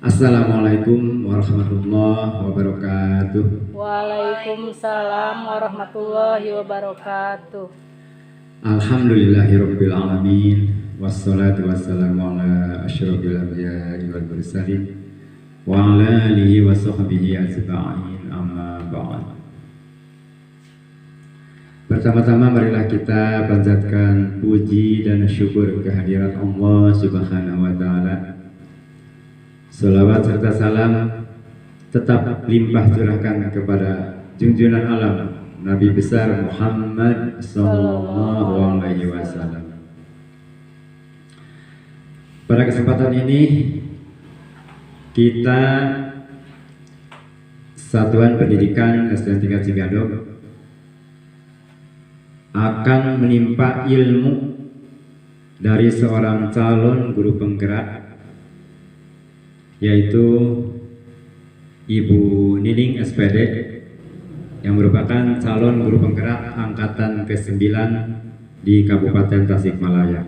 Assalamualaikum warahmatullahi wabarakatuh. Waalaikumsalam warahmatullahi wabarakatuh. Alhamdulillahirabbil alamin wassalatu wassalamu ala asyrofil anbiya'i wal mursalin wa ala alihi wa sahbihi ajma'in, amma ba'd. Pertama-tama marilah kita panjatkan puji dan syukur kehadirat Allah Subhanahu wa taala. Salawat serta salam tetap limpah curahkan kepada junjungan alam Nabi besar Muhammad sallallahu alaihi wasallam. Pada kesempatan ini kita Satuan Pendidikan SDN 3 Cigadog akan menimpa ilmu dari seorang calon guru penggerak, yaitu Ibu Nining SPD yang merupakan calon guru penggerak angkatan ke-9 di Kabupaten Tasikmalaya.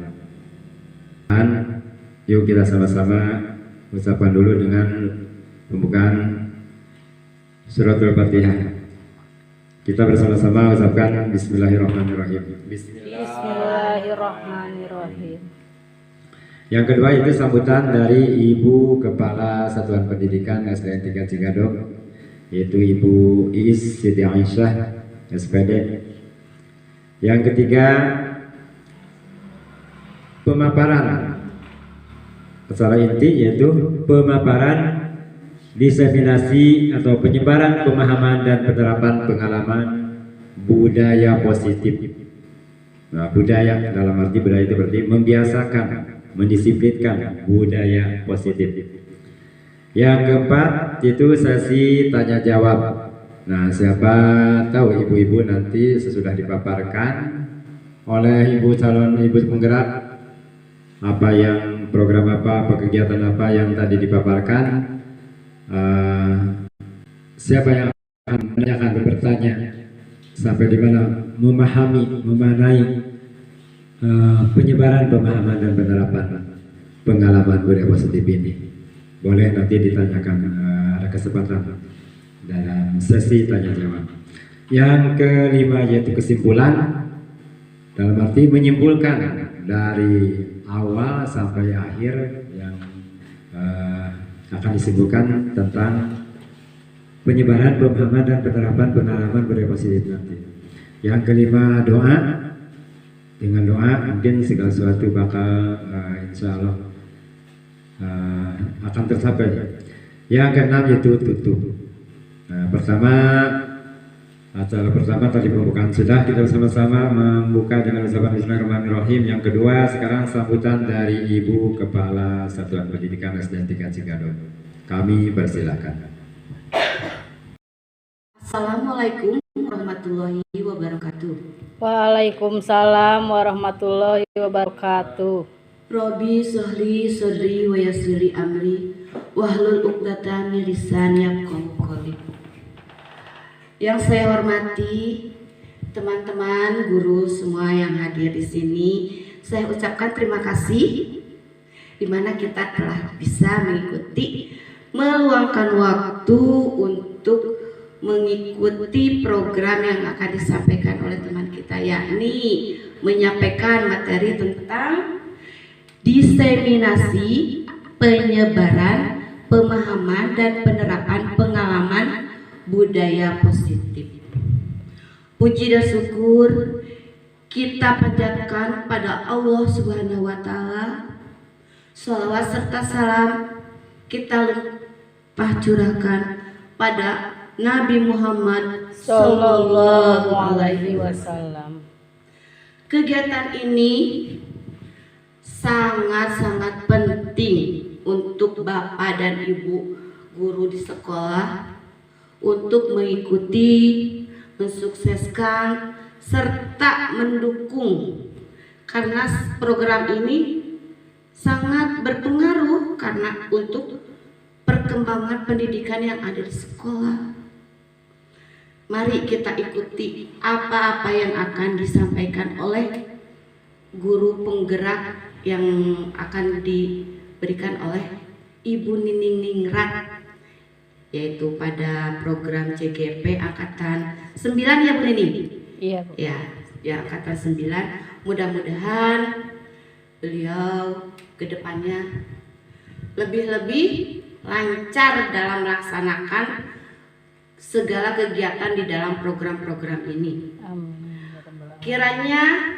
Dan yuk kita sama-sama ucapkan dulu dengan pembukaan suratul Fatihah. Kita bersama-sama ucapkan Bismillahirrahmanirrahim. Bismillahirrahmanirrahim. Yang kedua itu sambutan dari Ibu Kepala Satuan Pendidikan SDN 3 Cigadog, yaitu Ibu Iis Siti Aisyah SPD. Yang ketiga, pemaparan acara inti, yaitu pemaparan diseminasi atau penyebaran pemahaman dan penerapan pengalaman budaya positif. Nah, budaya dalam arti budaya itu berarti membiasakan, mendisiplinkan budaya positif. Yang keempat itu sesi tanya jawab. Nah, siapa tahu ibu-ibu nanti sesudah dipaparkan oleh ibu calon ibu penggerak apa yang program apa kegiatan apa yang tadi dipaparkan, siapa yang akan bertanya sampai di mana memahami, memanai penyebaran pemahaman dan penerapan pengalaman budaya positif ini. Boleh nanti ditanyakan, ada kesempatan dalam sesi tanya jawab. Yang kelima yaitu kesimpulan, dalam arti menyimpulkan dari awal sampai akhir yang akan disimpulkan tentang penyebaran pemahaman dan penerapan pengalaman budaya positif nanti. Yang kelima doa. Dengan doa mungkin segala sesuatu bakal insya Allah akan tercapai. Yang keenam yaitu tutup. Nah, acara pertama tadi pembukaan sudah, kita bersama-sama membuka dengan ucapan Bismillahirrahmanirrahim. Yang kedua sekarang sambutan dari Ibu Kepala Satuan Pendidikan SDN 3 Cigadog. Kami persilakan. Assalamualaikum warahmatullahi wabarakatuh. Waalaikumsalam warahmatullahi wabarakatuh. Robi sohli sodri wa yassiri amri wahlul uqdatam min lisani yafqahu qawli. Yang saya hormati teman-teman guru semua yang hadir di sini, saya ucapkan terima kasih di mana kita telah bisa mengikuti, meluangkan waktu untuk mengikuti program yang akan disampaikan oleh teman kita, yakni menyampaikan materi tentang diseminasi, penyebaran, pemahaman dan penerapan pengalaman budaya positif. Puji dan syukur kita panjatkan pada Allah Subhanahu wa taala. Shalawat serta salam kita limpah curahkan pada Nabi Muhammad sallallahu alaihi wasallam. Kegiatan ini sangat-sangat penting untuk Bapak dan Ibu guru di sekolah untuk mengikuti, mensukseskan serta mendukung, karena program ini sangat berpengaruh karena untuk perkembangan pendidikan yang ada di sekolah. Mari kita ikuti apa-apa yang akan disampaikan oleh guru penggerak yang akan diberikan oleh Ibu Nining Ningrat, yaitu pada program CGP Angkatan 9 ya Bu Nining? Iya, Bu. Ya Angkatan 9. Mudah-mudahan beliau kedepannya lebih-lebih lancar dalam melaksanakan segala kegiatan di dalam program-program ini. Amin. Kiranya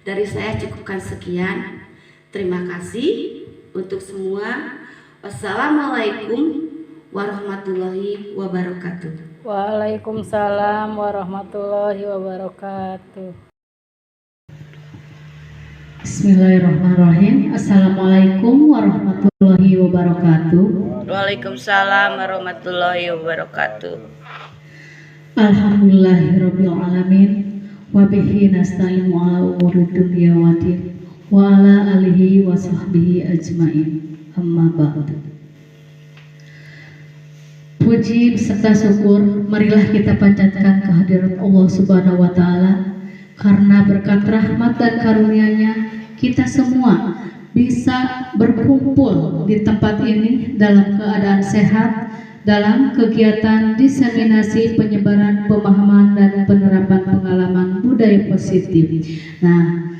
dari saya cukupkan sekian. Terima kasih untuk semua. Wassalamualaikum warahmatullahi wabarakatuh. Waalaikumsalam warahmatullahi wabarakatuh. Bismillahirrahmanirrahim. Assalamualaikum warahmatullahi wabarakatuh. Waalaikumsalam warahmatullahi wabarakatuh. Alhamdulillahirabbil alamin wa bihi nasta'inu ala umuri dunya waddin wa ala alihi wa sahbihi ajmain. Amma ba'du. Puji beserta syukur marilah kita panjatkan kehadirat Allah Subhanahu wa taala, karena berkat rahmat dan karunia-Nya kita semua bisa berkumpul di tempat ini dalam keadaan sehat dalam kegiatan diseminasi penyebaran pemahaman dan penerapan pengalaman budaya positif. Nah,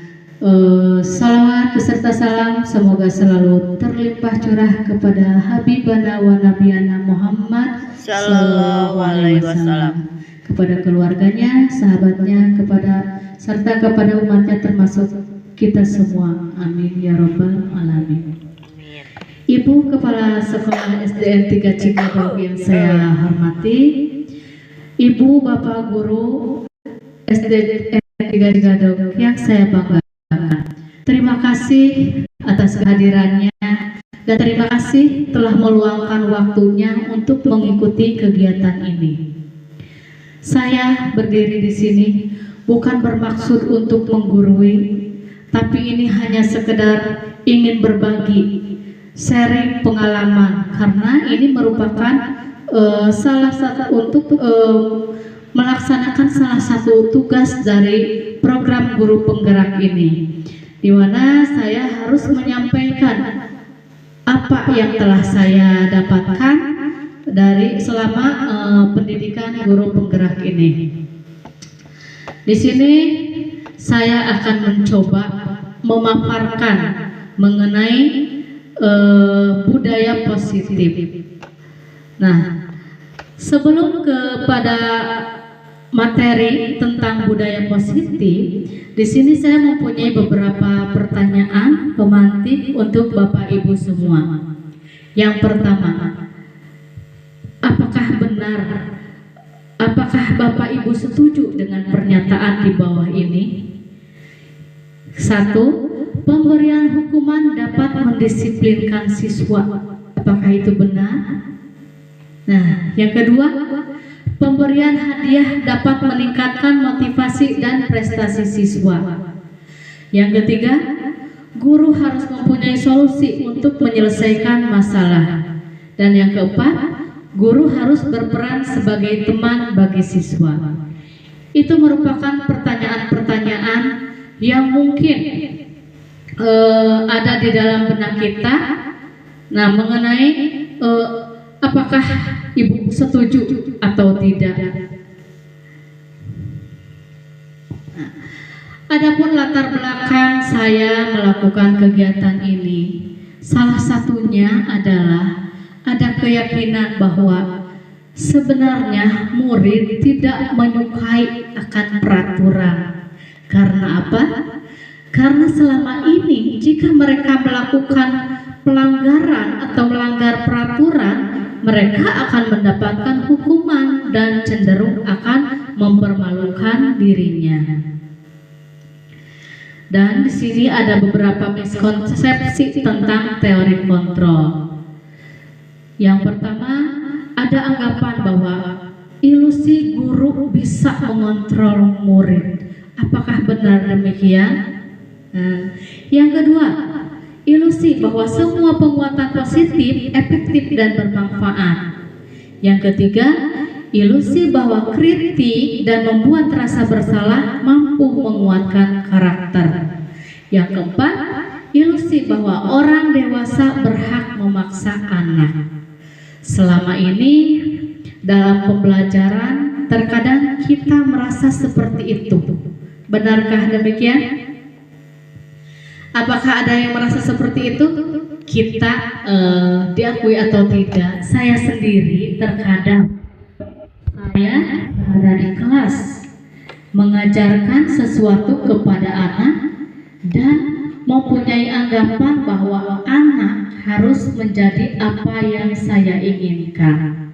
salawat beserta salam semoga selalu terlimpah curah kepada Habibana wa Nabiyana Muhammad Sallallahu Alaihi Wasallam, kepada keluarganya, sahabatnya, serta kepada umatnya termasuk kita semua. Amin ya robbal alamin. Ibu Kepala Sekolah SDN 3 Cikadong yang saya hormati, Ibu Bapak Guru SDN 3 Cikadong yang saya banggakan, terima kasih atas kehadirannya dan terima kasih telah meluangkan waktunya untuk mengikuti kegiatan ini. Saya berdiri di sini bukan bermaksud untuk menggurui, tapi ini hanya sekedar ingin berbagi, sharing pengalaman, karena ini merupakan salah satu untuk melaksanakan salah satu tugas dari program guru penggerak ini, di mana saya harus menyampaikan apa yang telah saya dapatkan dari selama pendidikan guru penggerak ini. Di sini saya akan mencoba memaparkan mengenai budaya positif. Nah, sebelum kepada materi tentang budaya positif, di sini saya mempunyai beberapa pertanyaan pemantik untuk Bapak Ibu semua. Yang pertama, apakah Bapak Ibu setuju dengan pernyataan di bawah ini? 1. Pemberian hukuman dapat mendisiplinkan siswa. Apakah itu benar? Nah, yang kedua, pemberian hadiah dapat meningkatkan motivasi dan prestasi siswa. Yang ketiga, guru harus mempunyai solusi untuk menyelesaikan masalah. Dan yang keempat, guru harus berperan sebagai teman bagi siswa. Itu merupakan pertanyaan-pertanyaan yang mungkin ada di dalam benak kita. Nah, mengenai apakah Ibu setuju atau tidak. Nah, adapun latar belakang saya melakukan kegiatan ini, salah satunya adalah ada keyakinan bahwa sebenarnya murid tidak menyukai akan peraturan. Karena apa? Karena selama ini jika mereka melakukan pelanggaran atau melanggar peraturan, mereka akan mendapatkan hukuman dan cenderung akan mempermalukan dirinya. Dan di sini ada beberapa miskonsepsi tentang teori kontrol. Yang pertama, ada anggapan bahwa ilusi guru bisa mengontrol murid. Apakah benar demikian? Yang kedua, ilusi bahwa semua penguatan positif efektif dan bermanfaat. Yang ketiga, ilusi bahwa kritik dan membuat rasa bersalah mampu menguatkan karakter. Yang keempat, ilusi bahwa orang dewasa berhak memaksa anak. Selama ini dalam pembelajaran terkadang kita merasa seperti itu. Benarkah demikian? Apakah ada yang merasa seperti itu? Kita diakui atau tidak, saya sendiri terkadang saya berada di kelas mengajarkan sesuatu kepada anak dan mempunyai anggapan bahwa anak harus menjadi apa yang saya inginkan.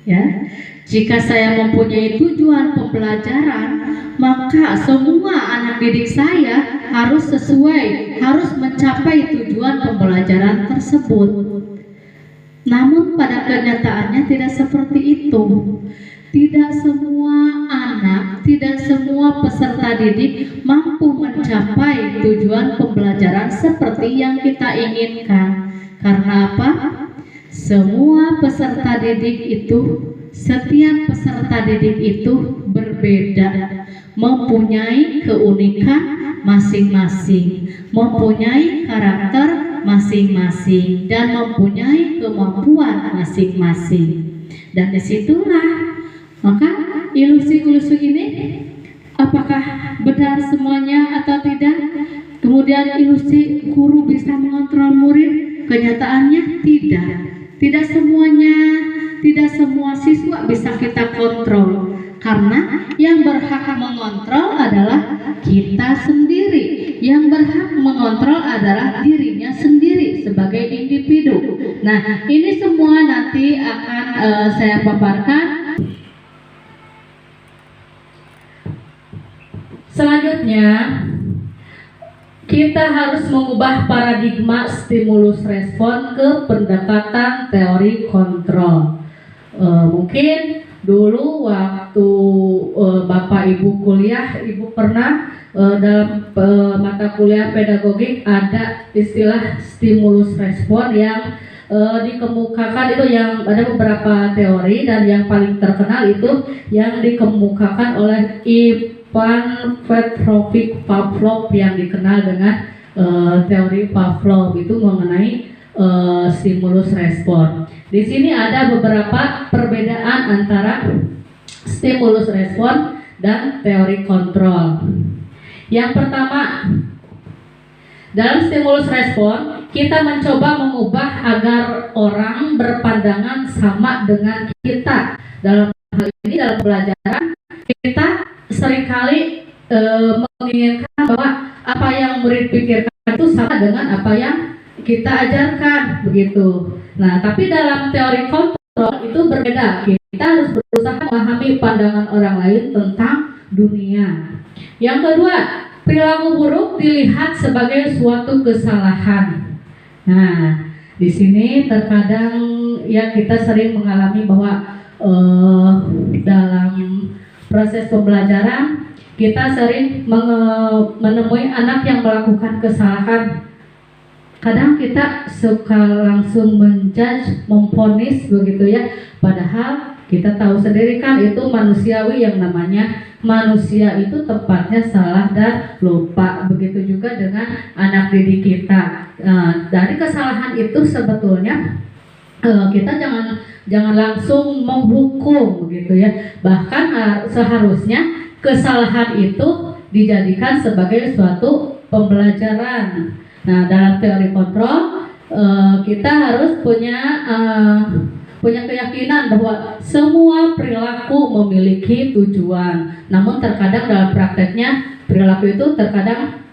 Ya, jika saya mempunyai tujuan pembelajaran, maka semua anak didik saya harus sesuai, harus mencapai tujuan pembelajaran tersebut. Namun pada kenyataannya tidak seperti itu. Tidak semua anak, tidak semua peserta didik mampu mencapai tujuan pembelajaran seperti yang kita inginkan. Karena apa? Semua peserta didik itu, setiap peserta didik itu berbeda, mempunyai keunikan masing-masing, mempunyai karakter masing-masing, dan mempunyai kemampuan masing-masing. Dan disitulah maka ilusi-ilusi ini apakah benar semuanya atau tidak? Kemudian ilusi guru bisa mengontrol murid, kenyataannya tidak. Tidak semuanya, tidak semua siswa bisa kita kontrol. Karena yang berhak mengontrol adalah kita sendiri. Yang berhak mengontrol adalah dirinya sendiri sebagai individu. Nah, ini semua nanti akan saya paparkan. Selanjutnya, kita harus mengubah paradigma stimulus respon ke pendekatan teori kontrol. Mungkin dulu waktu Bapak Ibu kuliah, Ibu pernah dalam mata kuliah pedagogik ada istilah stimulus respon yang dikemukakan itu, yang ada beberapa teori dan yang paling terkenal itu yang dikemukakan oleh Ivan Petrovich Pavlov yang dikenal dengan teori Pavlov itu mengenai stimulus respon. Di sini ada beberapa perbedaan antara stimulus respon dan teori kontrol. Yang pertama, dalam stimulus respon kita mencoba mengubah agar orang berpandangan sama dengan kita. Dalam hal ini dalam pelajaran kita seringkali menginginkan bahwa apa yang murid pikirkan itu sama dengan apa yang kita ajarkan, begitu. Nah, tapi dalam teori kontrol itu berbeda. Kita harus berusaha memahami pandangan orang lain tentang dunia. Yang kedua, perilaku buruk dilihat sebagai suatu kesalahan. Nah, di sini terkadang ya kita sering mengalami bahwa dalam proses pembelajaran kita sering menemui anak yang melakukan kesalahan. Kadang kita suka langsung menjudge, memvonis begitu ya. Padahal kita tahu sendiri kan itu manusiawi, yang namanya manusia itu tempatnya salah dan lupa. Begitu juga dengan anak didik kita. Dari kesalahan itu sebetulnya kita jangan langsung menghukum begitu ya. Bahkan seharusnya kesalahan itu dijadikan sebagai suatu pembelajaran. Nah, dalam teori kontrol kita harus punya keyakinan bahwa semua perilaku memiliki tujuan. Namun terkadang dalam prakteknya perilaku itu terkadang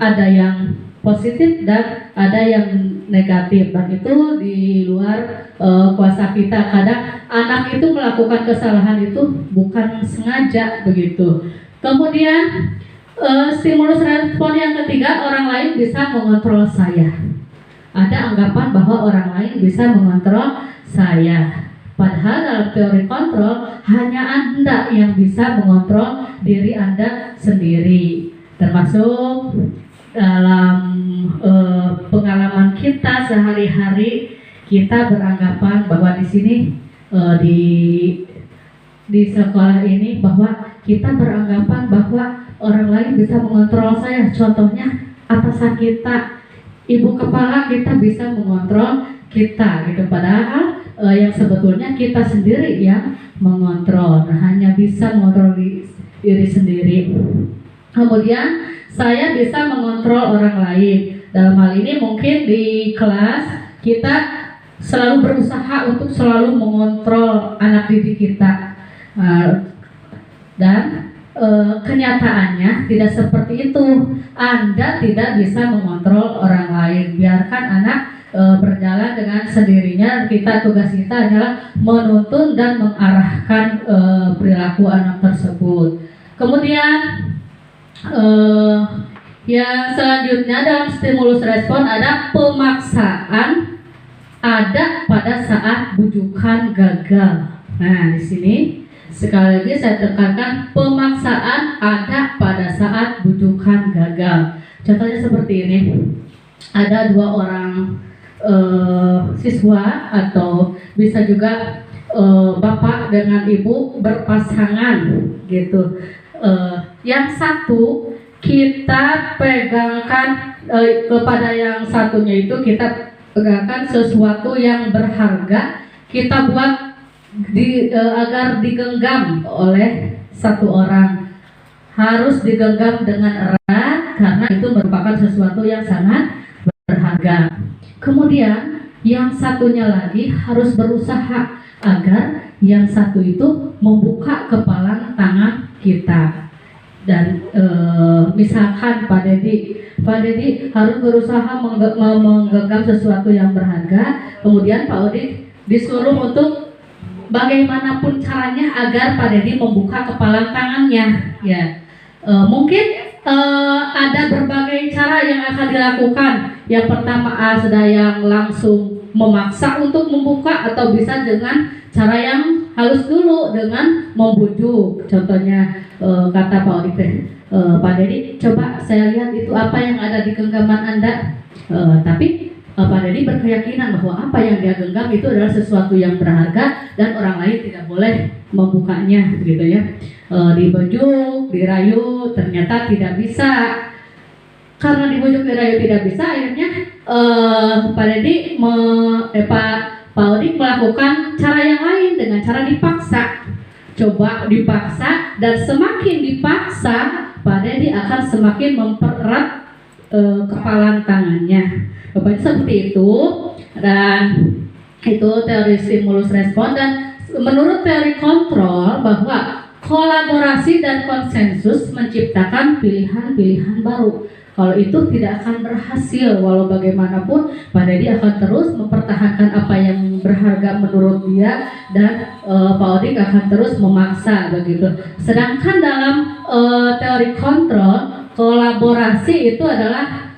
ada yang positif dan ada yang negatif, dan itu di luar kuasa kita. Kadang anak itu melakukan kesalahan itu bukan sengaja begitu. Kemudian stimulus respon yang ketiga, orang lain bisa mengontrol saya. Ada anggapan bahwa orang lain bisa mengontrol saya. Padahal dalam teori kontrol hanya Anda yang bisa mengontrol diri Anda sendiri. Termasuk dalam pengalaman kita sehari-hari, kita beranggapan bahwa di sini di sekolah ini bahwa kita beranggapan bahwa orang lain bisa mengontrol saya. Contohnya atasan kita, ibu kepala kita bisa mengontrol kita gitu, padahal yang sebetulnya kita sendiri yang mengontrol. Nah, hanya bisa mengontrol diri sendiri. Kemudian saya bisa mengontrol orang lain. Dalam hal ini mungkin di kelas kita selalu berusaha untuk selalu mengontrol anak didik kita. Dan kenyataannya tidak seperti itu. Anda tidak bisa mengontrol orang lain. Biarkan anak berjalan dengan sendirinya. Tugas kita adalah menuntun dan mengarahkan perilaku anak tersebut. Kemudian yang selanjutnya dalam stimulus respon ada pemaksaan ada pada saat bujukan gagal. Nah, di sini sekali lagi saya tekankan, pemaksaan ada pada saat bujukan gagal. Contohnya seperti ini. Ada 2 orang siswa atau bisa juga bapak dengan ibu berpasangan gitu. Yang satu kita pegangkan kepada yang satunya itu kita pegangkan sesuatu yang berharga, kita buat agar digenggam oleh satu orang. Harus digenggam dengan erat karena itu merupakan sesuatu yang sangat berharga. Kemudian yang satunya lagi harus berusaha agar yang satu itu membuka kepalan tangan kita. Dan misalkan Pak Dedi harus berusaha menggenggam sesuatu yang berharga, kemudian Pak Odi disuruh untuk bagaimanapun caranya agar Pak Dedi membuka kepalan tangannya. Ya, mungkin ada berbagai cara yang akan dilakukan. Yang pertama ada yang langsung memaksa untuk membuka, atau bisa dengan cara yang halus dulu dengan membujuk. Contohnya kata Pak Odi, Pak Dedi, coba saya lihat itu apa yang ada di genggaman Anda. Tapi Pak Dedi berkeyakinan bahwa apa yang dia genggam itu adalah sesuatu yang berharga dan orang lain tidak boleh membukanya, gitu ya. Dibujuk, dirayu, ternyata tidak bisa. Karena dibujuk, dirayu tidak bisa, akhirnya Pak Dedi Pak Odi melakukan cara yang lain dengan cara dipaksa. Coba dipaksa, dan semakin dipaksa Pak Dedi akan semakin mempererat kepalan tangannya. Bapaknya seperti itu. Dan itu teori stimulus respon. Dan menurut teori kontrol bahwa kolaborasi dan konsensus menciptakan pilihan-pilihan baru. Kalau itu tidak akan berhasil, walau bagaimanapun Pak Dedi akan terus mempertahankan apa yang berharga menurut dia, dan Pak Odi akan terus memaksa begitu. Sedangkan dalam teori kontrol, kolaborasi itu adalah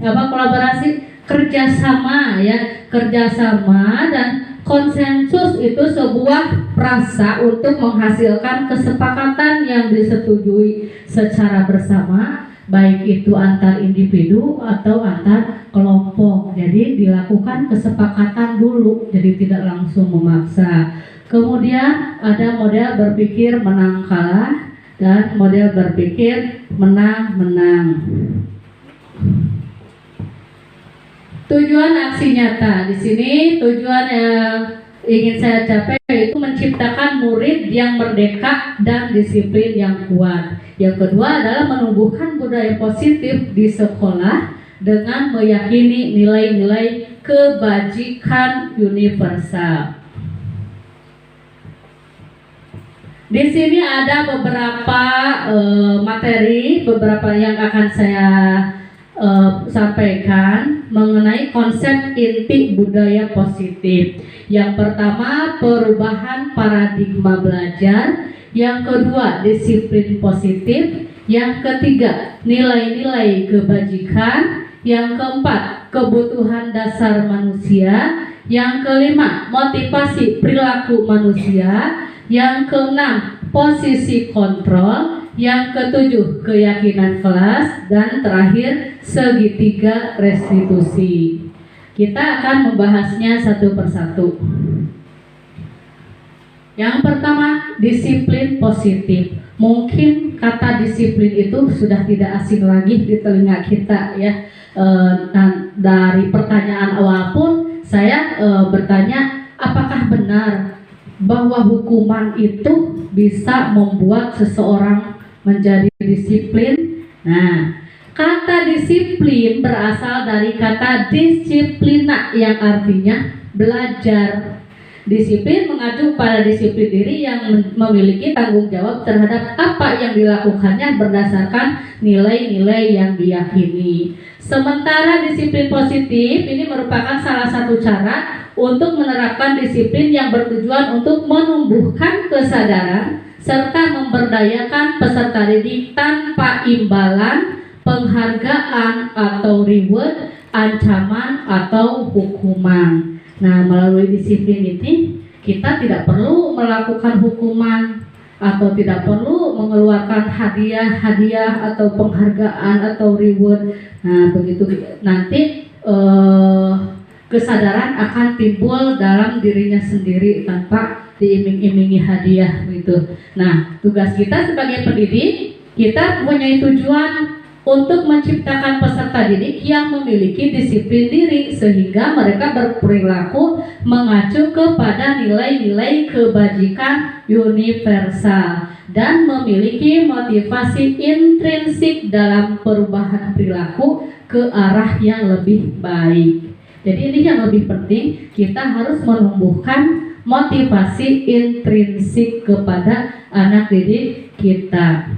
kolaborasi kerjasama, ya, kerjasama, dan konsensus itu sebuah frasa untuk menghasilkan kesepakatan yang disetujui secara bersama, baik itu antar individu atau antar kelompok. Jadi dilakukan kesepakatan dulu, jadi tidak langsung memaksa. Kemudian ada model berpikir menang kalah dan model berpikir menang menang. Tujuan aksi nyata di sini, tujuan yang ingin saya capai yaitu menciptakan murid yang merdeka dan disiplin yang kuat. Yang kedua adalah menumbuhkan budaya positif di sekolah dengan meyakini nilai-nilai kebajikan universal. Di sini ada beberapa materi, beberapa yang akan saya sampaikan mengenai konsep inti budaya positif. Yang pertama, perubahan paradigma belajar. Yang kedua, disiplin positif. Yang ketiga, nilai-nilai kebajikan. Yang keempat, kebutuhan dasar manusia. Yang kelima, motivasi perilaku manusia. Yang keenam, posisi kontrol. Yang ketujuh, keyakinan kelas. Dan terakhir, segitiga restitusi. Kita akan membahasnya satu persatu. Yang pertama, disiplin positif. Mungkin kata disiplin itu sudah tidak asing lagi di telinga kita ya. Dan dari pertanyaan awal pun saya bertanya, apakah benar bahwa hukuman itu bisa membuat seseorang menjadi disiplin? Nah, kata disiplin berasal dari kata disiplina yang artinya belajar. Disiplin mengacu pada disiplin diri yang memiliki tanggung jawab terhadap apa yang dilakukannya berdasarkan nilai-nilai yang diyakini. Sementara disiplin positif ini merupakan salah satu cara untuk menerapkan disiplin yang bertujuan untuk menumbuhkan kesadaran serta memberdayakan peserta didik tanpa imbalan, penghargaan atau reward, ancaman atau hukuman. Nah, melalui disiplin ini kita tidak perlu melakukan hukuman atau tidak perlu mengeluarkan hadiah atau penghargaan atau reward. Nah, begitu nanti kesadaran akan timbul dalam dirinya sendiri tanpa diiming-imingi hadiah gitu. Nah, tugas kita sebagai pendidik, kita punya tujuan untuk menciptakan peserta didik yang memiliki disiplin diri sehingga mereka berperilaku mengacu kepada nilai-nilai kebajikan universal dan memiliki motivasi intrinsik dalam perubahan perilaku ke arah yang lebih baik. Jadi ini yang lebih penting, kita harus menumbuhkan motivasi intrinsik kepada anak didik kita.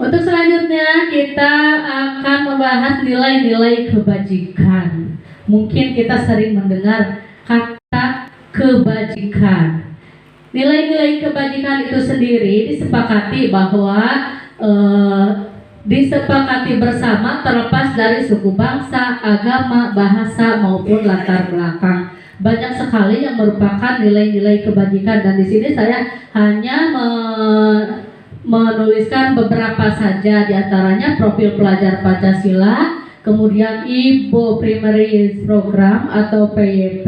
Untuk selanjutnya kita akan membahas nilai-nilai kebajikan. Mungkin kita sering mendengar kata kebajikan. Nilai-nilai kebajikan itu sendiri disepakati bahwa disepakati bersama terlepas dari suku bangsa, agama, bahasa maupun latar belakang. Banyak sekali yang merupakan nilai-nilai kebajikan dan di sini saya hanya menuliskan beberapa saja, diantaranya profil pelajar Pancasila, kemudian Ibo Primary Program atau PYP,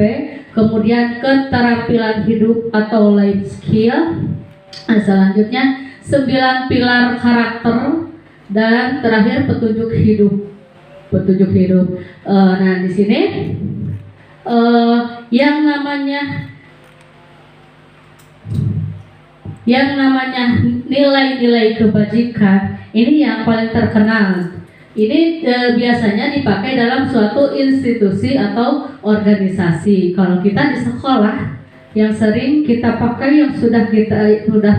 kemudian keterampilan hidup atau life skill, selanjutnya 9 pilar karakter, dan terakhir petunjuk hidup. Nah di sini yang namanya nilai-nilai kebajikan ini yang paling terkenal. Ini biasanya dipakai dalam suatu institusi atau organisasi. Kalau kita di sekolah, yang sering kita pakai, yang sudah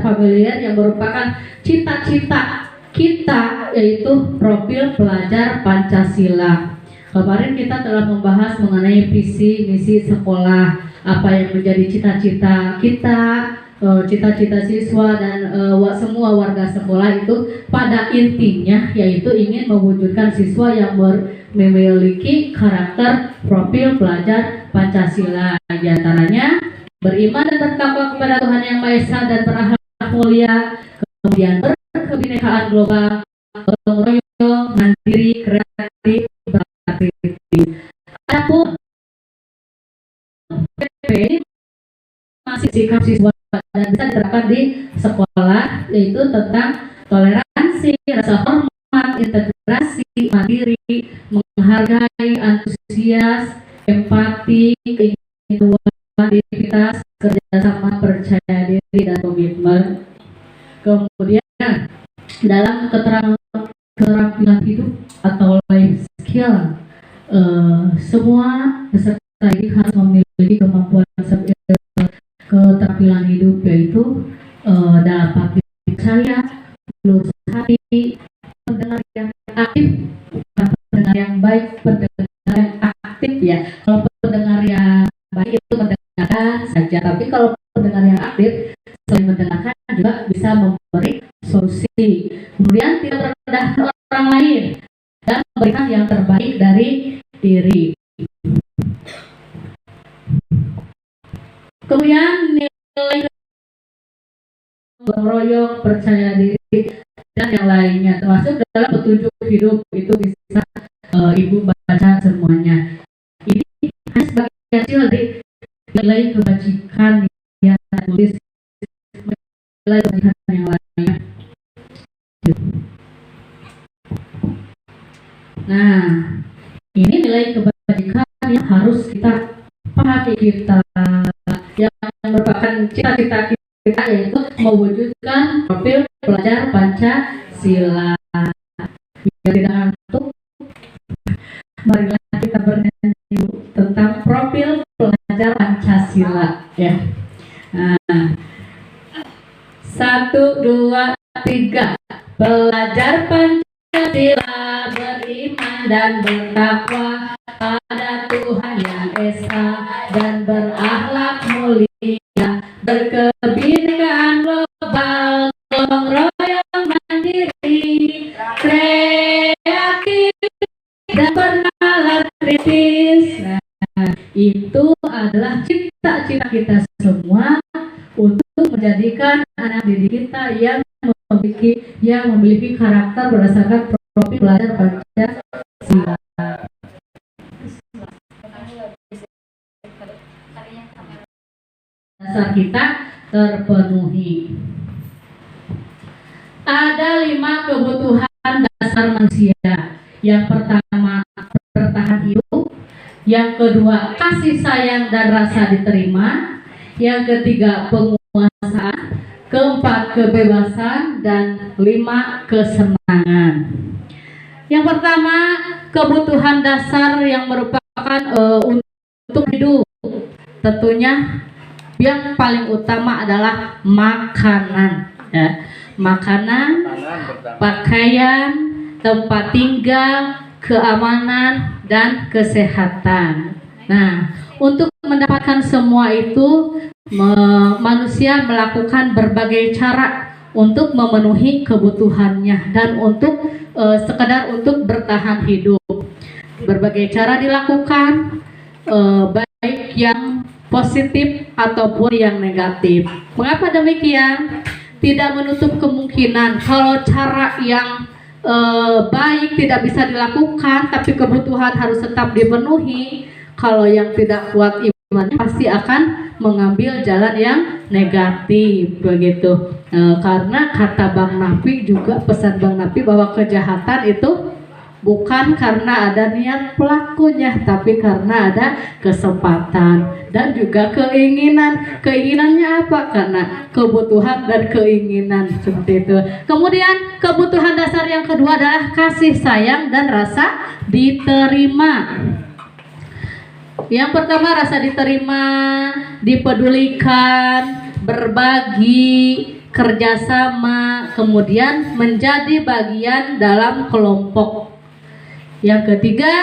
familiar, yang merupakan cita-cita kita, yaitu profil pelajar Pancasila. Kemarin kita telah membahas mengenai visi misi sekolah, apa yang menjadi cita-cita kita, cita-cita siswa dan semua warga sekolah itu pada intinya yaitu ingin mewujudkan siswa yang memiliki karakter profil pelajar Pancasila, di antaranya beriman dan bertakwa kepada Tuhan Yang Maha Esa dan berakhlak mulia, kemudian berkebinekaan global, gotong royong, mandiri, kreatif, beraktivitas. Adapun PP masih sikap siswa dan bisa diterapkan di sekolah, yaitu tentang toleransi, rasa hormat, integrasi, mandiri, menghargai, antusias, empati, keinginan, aktivitas, kerjasama, percaya diri, dan komitmen. Kemudian dalam keterampilan hidup atau life skill, semua peserta didik harus memiliki kemampuan keterampilan hidup, yaitu dapat percaya, lurus hati, pendengar yang aktif, pendengar yang baik, pendengar yang aktif ya. Kalau pendengar yang baik itu mendengarkan saja, tapi kalau pendengar yang aktif selain mendengarkan juga bisa memberi solusi. Kemudian tidak merendahkan orang lain dan memberikan yang terbaik dari diri. Kemudian nilai gotong royong, percaya diri, dan yang lainnya termasuk dalam petunjuk hidup itu bisa Ibu baca semuanya. Ini hanya sebagai kecil dari nilai kebajikan yang tulis, nilai kebajikan yang lainnya. Nah, ini nilai kebajikan yang harus kita pahami, kita yang merupakan cita-cita kita, yaitu mewujudkan profil pelajar Pancasila. Biar tidak ngantuk, marilah kita bernyanyi tentang profil pelajar Pancasila, ya. Nah, 1, 2, 3. Pelajar Pancasila beriman dan bertakwa pada Tuhan Yang Esa dan berakhlak mulia, berkebinekaan global, gotong royong mandiri, kreatif dan bernalar kritis. Nah, itu adalah cita-cita kita semua untuk menjadikan anak didik kita yang memiliki karakter berdasarkan profil pelajar Pancasila. Dasar kita terpenuhi. Ada 5 kebutuhan dasar manusia. Yang pertama, bertahan hidup. Yang kedua, kasih sayang dan rasa diterima. Yang ketiga, penguasaan. Keempat, kebebasan. Dan 5, kesenangan. Yang pertama, kebutuhan dasar yang merupakan untuk hidup. Tentunya yang paling utama adalah makanan, ya. Makanan, pakaian, tempat tinggal, keamanan, dan kesehatan. Nah, untuk mendapatkan semua itu, manusia melakukan berbagai cara untuk memenuhi kebutuhannya dan untuk sekedar untuk bertahan hidup. Berbagai cara dilakukan, baik yang positif ataupun yang negatif. Mengapa demikian? Tidak menutup kemungkinan kalau cara yang baik tidak bisa dilakukan, tapi kebutuhan harus tetap dipenuhi. Kalau yang tidak kuat iman pasti akan mengambil jalan yang negatif, begitu. Karena kata Bang Nafi juga, pesan Bang Nafi bahwa kejahatan itu bukan karena ada niat pelakunya, tapi karena ada kesempatan dan juga keinginan. Keinginannya apa? Karena kebutuhan dan keinginan, seperti itu. Kemudian kebutuhan dasar yang kedua adalah kasih sayang dan rasa diterima. Yang pertama, rasa diterima, dipedulikan, berbagi, kerjasama, kemudian menjadi bagian dalam kelompok. Yang ketiga,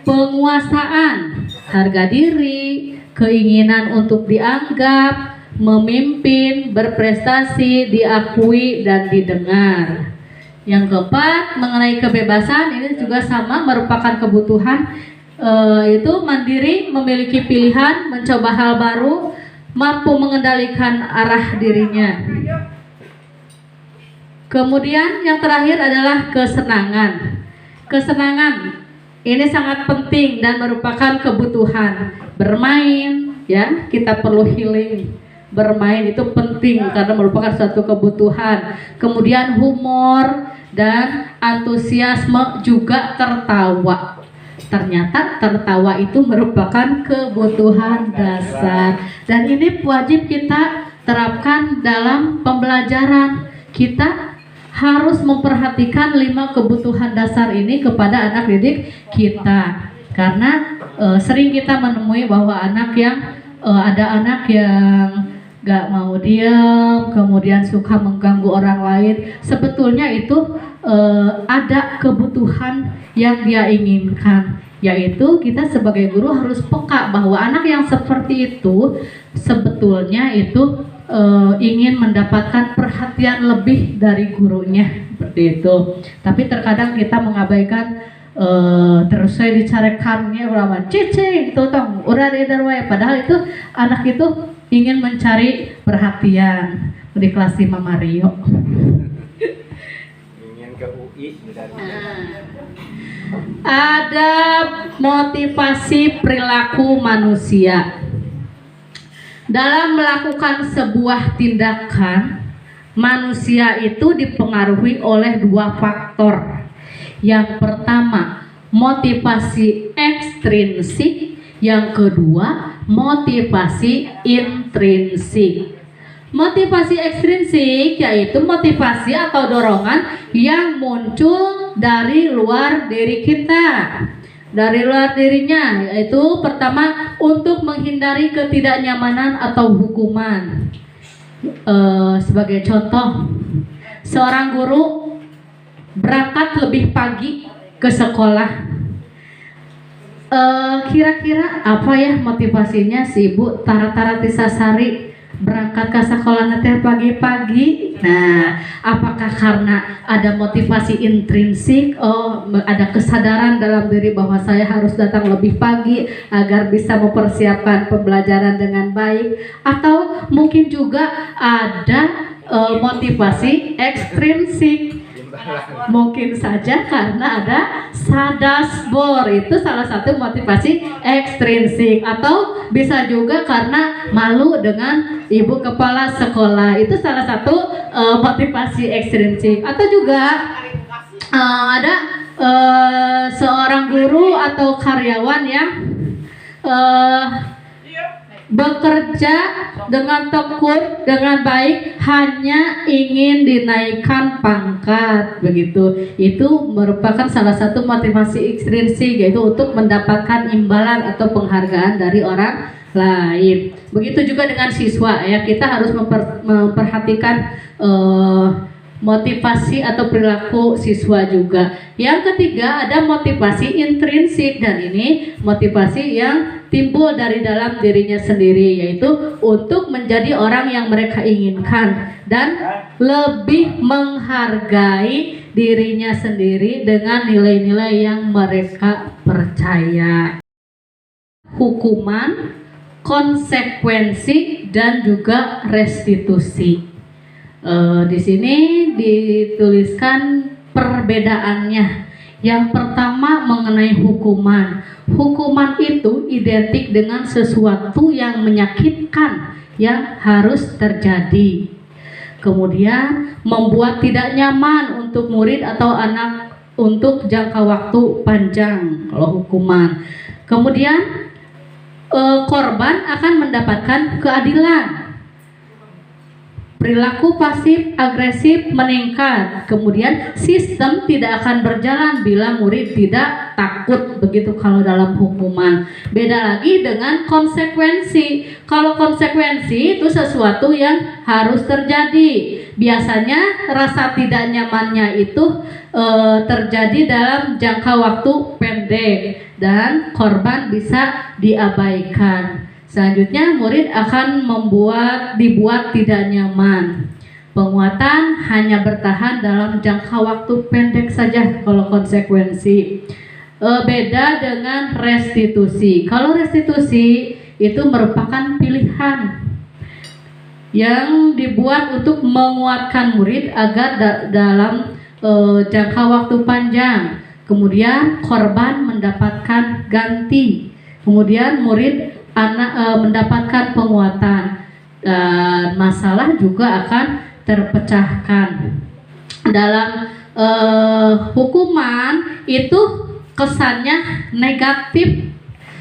penguasaan, harga diri, keinginan untuk dianggap, memimpin, berprestasi, diakui, dan didengar. Yang keempat, mengenai kebebasan, ini juga sama, merupakan kebutuhan, yaitu mandiri, memiliki pilihan, mencoba hal baru, mampu mengendalikan arah dirinya. Kemudian yang terakhir adalah kesenangan. Kesenangan ini sangat penting dan merupakan kebutuhan. Bermain, ya, kita perlu healing. Bermain itu penting karena merupakan suatu kebutuhan. Kemudian humor dan antusiasme, juga tertawa. Ternyata tertawa itu merupakan kebutuhan dasar. Dan ini wajib kita terapkan dalam pembelajaran. Kita harus memperhatikan 5 kebutuhan dasar ini kepada anak didik kita. Karena sering kita menemui bahwa ada anak yang gak mau diam, kemudian suka mengganggu orang lain. Sebetulnya itu ada kebutuhan yang dia inginkan, yaitu kita sebagai guru harus peka bahwa anak yang seperti itu sebetulnya itu ingin mendapatkan perhatian lebih dari gurunya, seperti itu. Tapi terkadang kita mengabaikan, terus saya dicarekannya berapa cici itu tong udah edar wae, padahal itu anak itu ingin mencari perhatian di kelas 5 Mario. Ingin ke UI. Ada motivasi perilaku manusia. Dalam melakukan sebuah tindakan, manusia itu dipengaruhi oleh dua faktor. Yang pertama, motivasi ekstrinsik, yang kedua, motivasi intrinsik. Motivasi ekstrinsik yaitu motivasi atau dorongan yang muncul dari luar diri kita, dari luar dirinya, yaitu pertama untuk menghindari ketidaknyamanan atau hukuman. Sebagai contoh, seorang guru berangkat lebih pagi ke sekolah. Kira-kira apa ya motivasinya si ibu Tara Tisasari berangkat ke sekolah nanti pagi-pagi? Nah, apakah karena ada motivasi intrinsik? Oh, ada kesadaran dalam diri bahwa saya harus datang lebih pagi agar bisa mempersiapkan pembelajaran dengan baik, atau mungkin juga ada motivasi ekstrinsik? Mungkin saja karena ada sadasbor, itu salah satu motivasi ekstrinsik, atau bisa juga karena malu dengan ibu kepala sekolah, itu salah satu motivasi ekstrinsik. Atau juga ada seorang guru atau karyawan yang bekerja dengan tekun, dengan baik, hanya ingin dinaikkan pangkat, begitu. Itu merupakan salah satu motivasi ekstrinsik, yaitu untuk mendapatkan imbalan atau penghargaan dari orang lain. Begitu juga dengan siswa ya, kita harus memperhatikan motivasi atau perilaku siswa juga. Yang ketiga ada motivasi intrinsik, dan ini motivasi yang timbul dari dalam dirinya sendiri, yaitu untuk menjadi orang yang mereka inginkan dan lebih menghargai dirinya sendiri dengan nilai-nilai yang mereka percaya. Hukuman, konsekuensi, dan juga restitusi. Di sini dituliskan perbedaannya. Yang pertama mengenai hukuman. Hukuman itu identik dengan sesuatu yang menyakitkan yang harus terjadi. Kemudian membuat tidak nyaman untuk murid atau anak untuk jangka waktu panjang kalau hukuman. Kemudian korban akan mendapatkan keadilan. Perilaku pasif agresif meningkat. Kemudian sistem tidak akan berjalan bila murid tidak takut, begitu kalau dalam hukuman. Beda lagi dengan konsekuensi. Kalau konsekuensi itu sesuatu yang harus terjadi. Biasanya rasa tidak nyamannya itu terjadi dalam jangka waktu pendek dan korban bisa diabaikan. Selanjutnya murid akan dibuat tidak nyaman. Penguatan hanya bertahan dalam jangka waktu pendek saja kalau konsekuensi. Beda dengan restitusi. Kalau restitusi itu merupakan pilihan yang dibuat untuk menguatkan murid agar dalam jangka waktu panjang. Kemudian korban mendapatkan ganti. Kemudian murid mendapatkan penguatan, dan masalah juga akan terpecahkan. Dalam hukuman itu kesannya negatif,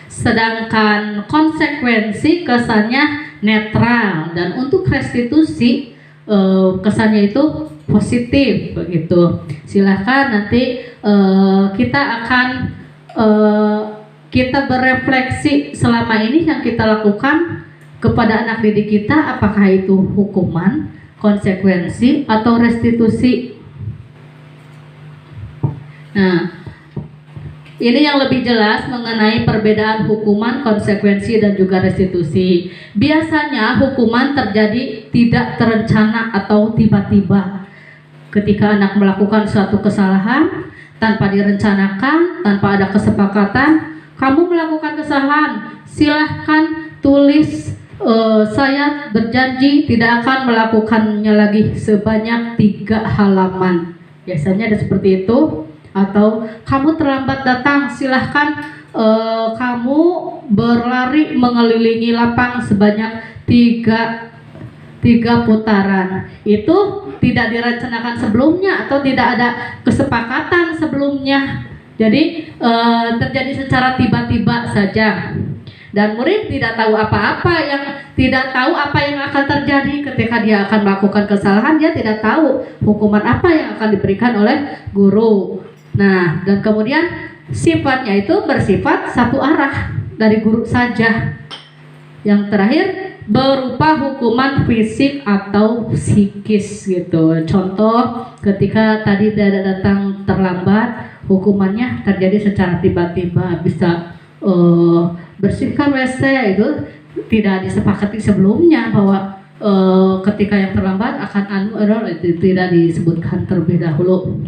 sedangkan konsekuensi kesannya netral, dan untuk restitusi kesannya itu positif, begitu. Silahkan nanti kita akan kita berefleksi selama ini yang kita lakukan kepada anak didik kita, apakah itu hukuman, konsekuensi, atau restitusi. Nah, ini yang lebih jelas mengenai perbedaan hukuman, konsekuensi, dan juga restitusi. Biasanya hukuman terjadi tidak terencana atau tiba-tiba. Ketika anak melakukan suatu kesalahan tanpa direncanakan, tanpa ada kesepakatan, kamu melakukan kesalahan, silahkan tulis, saya berjanji tidak akan melakukannya lagi sebanyak 3 halaman. Biasanya ada seperti itu. Atau kamu terlambat datang, silahkan kamu berlari mengelilingi lapang sebanyak tiga putaran. Itu tidak direncanakan sebelumnya atau tidak ada kesepakatan sebelumnya. Jadi terjadi secara tiba-tiba saja. Dan murid tidak tahu apa-apa, tidak tahu apa yang akan terjadi ketika dia akan melakukan kesalahan. Dia tidak tahu hukuman apa yang akan diberikan oleh guru. Nah, dan kemudian sifatnya itu bersifat satu arah dari guru saja. Yang terakhir berupa hukuman fisik atau psikis gitu. Contoh, ketika tadi dia datang terlambat, hukumannya terjadi secara tiba-tiba, bisa bersihkan WC. Itu tidak disepakati sebelumnya bahwa ketika yang terlambat akan itu tidak disebutkan terlebih dahulu.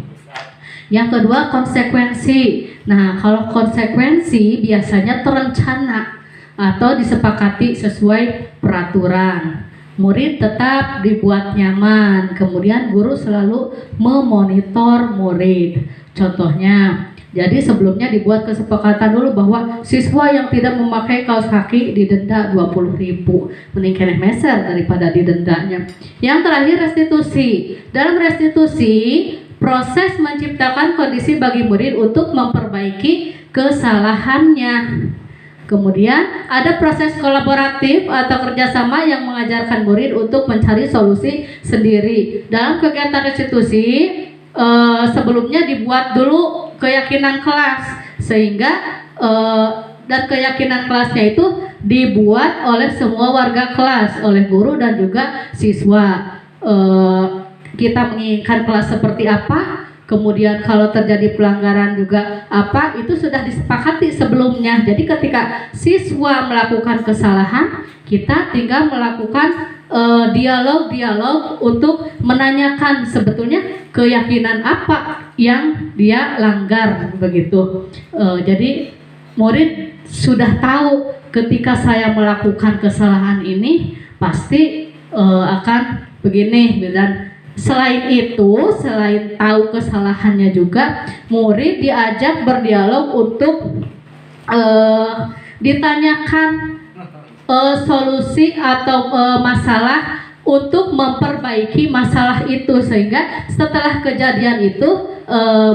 Yang kedua, konsekuensi. Nah, kalau konsekuensi biasanya terencana atau disepakati sesuai peraturan. Murid tetap dibuat nyaman, kemudian guru selalu memonitor murid. Contohnya, jadi sebelumnya dibuat kesepakatan dulu bahwa siswa yang tidak memakai kaos kaki didenda 20.000, mending keneh meser daripada didendanya. Yang terakhir, restitusi. Dalam restitusi, proses menciptakan kondisi bagi murid untuk memperbaiki kesalahannya. Kemudian ada proses kolaboratif atau kerjasama yang mengajarkan murid untuk mencari solusi sendiri. Dalam kegiatan restitusi, sebelumnya dibuat dulu keyakinan kelas, sehingga dan keyakinan kelasnya itu dibuat oleh semua warga kelas, oleh guru dan juga siswa. Kita menginginkan kelas seperti apa, kemudian kalau terjadi pelanggaran juga apa, itu sudah disepakati sebelumnya. Jadi ketika siswa melakukan kesalahan, kita tinggal melakukan dialog-dialog untuk menanyakan sebetulnya keyakinan apa yang dia langgar begitu. Jadi murid sudah tahu ketika saya melakukan kesalahan ini pasti akan begini. Dan selain itu, selain tahu kesalahannya juga, murid diajak berdialog untuk ditanyakan solusi atau masalah untuk memperbaiki masalah itu, sehingga setelah kejadian itu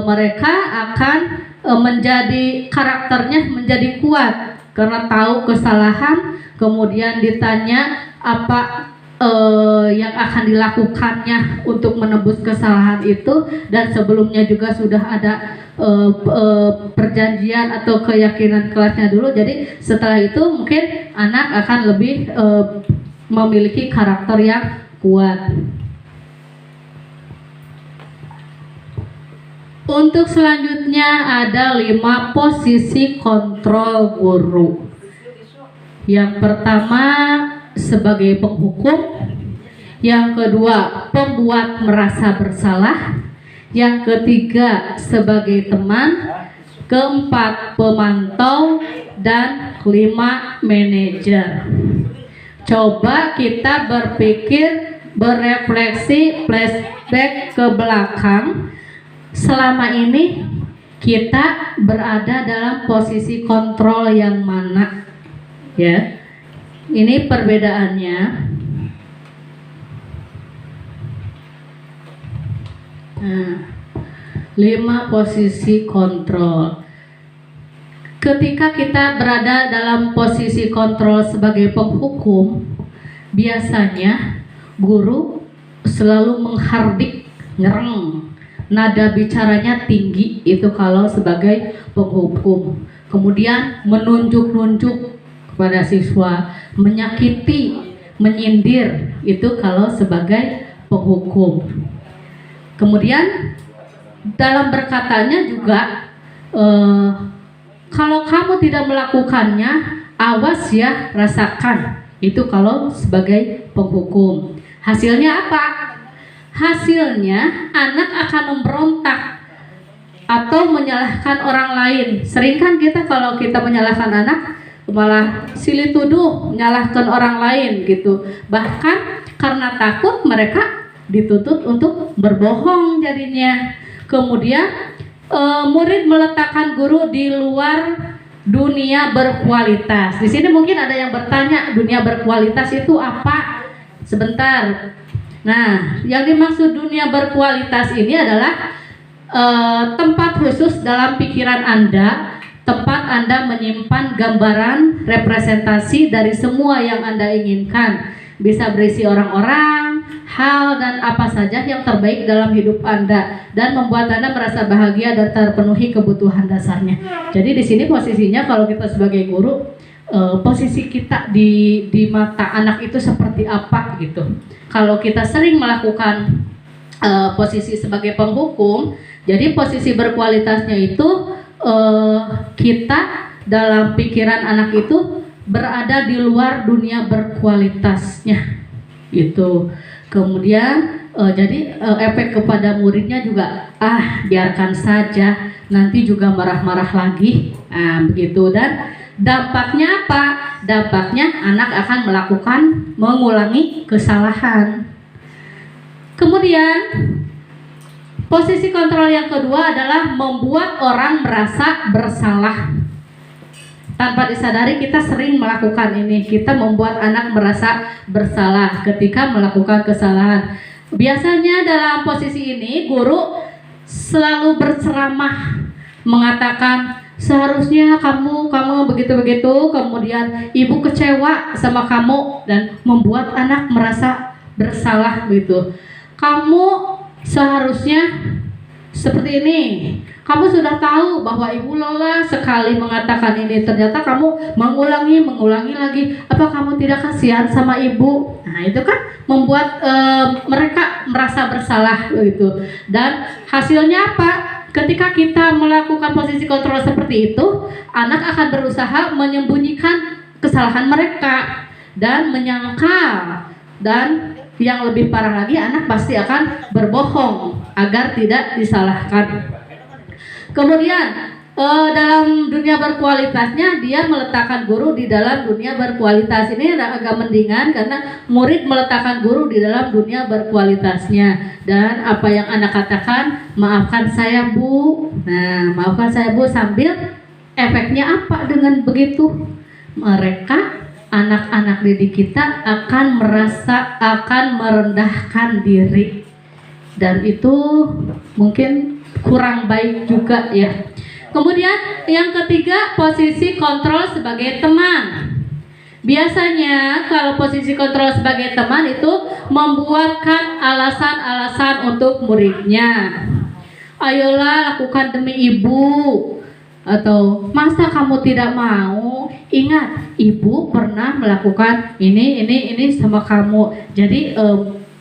mereka akan menjadi karakternya menjadi kuat karena tahu kesalahan, kemudian ditanya apa yang akan dilakukannya untuk menebus kesalahan itu, dan sebelumnya juga sudah ada perjanjian atau keyakinan kelasnya dulu. Jadi setelah itu mungkin anak akan lebih memiliki karakter yang kuat. Untuk selanjutnya ada 5 posisi kontrol guru. Yang pertama sebagai penghukum, yang kedua pembuat merasa bersalah, yang ketiga sebagai teman, keempat pemantau, dan kelima manajer. Coba kita berpikir, berefleksi, flashback ke belakang. Selama ini kita berada dalam posisi kontrol yang mana? Ya, ini perbedaannya. Nah, 5 posisi kontrol. Ketika kita berada dalam posisi kontrol sebagai penghukum, biasanya guru selalu menghardik, ngereng, nada bicaranya tinggi, itu kalau sebagai penghukum. Kemudian menunjuk-nunjuk kepada siswa, menyakiti, menyindir, itu kalau sebagai penghukum. Kemudian dalam berkatanya juga, kalau kamu tidak melakukannya, awas ya, rasakan, itu kalau sebagai penghukum. Hasilnya apa? Hasilnya anak akan memberontak atau menyalahkan orang lain. Sering kan kita kalau kita menyalahkan anak malah silih tuduh, menyalahkan orang lain gitu. Bahkan karena takut mereka dituntut untuk berbohong jadinya. Kemudian murid meletakkan guru di luar dunia berkualitas. Di sini mungkin ada yang bertanya, dunia berkualitas itu apa? Sebentar. Nah, yang dimaksud dunia berkualitas ini adalah tempat khusus dalam pikiran Anda, tempat Anda menyimpan gambaran representasi dari semua yang Anda inginkan. Bisa berisi orang-orang, hal, dan apa saja yang terbaik dalam hidup Anda dan membuat Anda merasa bahagia dan terpenuhi kebutuhan dasarnya. Jadi di sini posisinya kalau kita sebagai guru, posisi kita di mata anak itu seperti apa gitu. Kalau kita sering melakukan posisi sebagai penghukum, jadi posisi berkualitasnya itu kita dalam pikiran anak itu berada di luar dunia berkualitasnya gitu. Kemudian jadi efek kepada muridnya juga biarkan saja, nanti juga marah-marah lagi, begitu. Dan dampaknya apa? Dampaknya anak akan mengulangi kesalahan. Kemudian posisi kontrol yang kedua adalah membuat orang merasa bersalah. Tanpa disadari kita sering melakukan ini. Kita membuat anak merasa bersalah ketika melakukan kesalahan. Biasanya dalam posisi ini guru selalu berceramah, mengatakan seharusnya kamu begitu-begitu, kemudian ibu kecewa sama kamu, dan membuat anak merasa bersalah gitu. Kamu seharusnya seperti ini. Kamu sudah tahu bahwa ibu lelah sekali mengatakan ini, ternyata kamu mengulangi lagi. Apa kamu tidak kasihan sama ibu? Nah, itu kan membuat mereka merasa bersalah begitu. Dan hasilnya apa? Ketika kita melakukan posisi kontrol seperti itu, anak akan berusaha menyembunyikan kesalahan mereka dan menyangkal, dan yang lebih parah lagi, anak pasti akan berbohong agar tidak disalahkan. Kemudian dalam dunia berkualitasnya, dia meletakkan guru di dalam dunia berkualitas. Ini agak mendingan karena murid meletakkan guru di dalam dunia berkualitasnya. Dan apa yang anak katakan, maafkan saya bu. Nah, maafkan saya bu, sambil efeknya apa dengan begitu? Mereka, anak-anak didik kita akan merendahkan diri, dan itu mungkin kurang baik juga ya. Kemudian yang ketiga, posisi kontrol sebagai teman. Biasanya kalau posisi kontrol sebagai teman itu membuatkan alasan-alasan untuk muridnya. Ayolah lakukan demi ibu, atau masa kamu tidak mau? Ingat, ibu pernah melakukan ini sama kamu. Jadi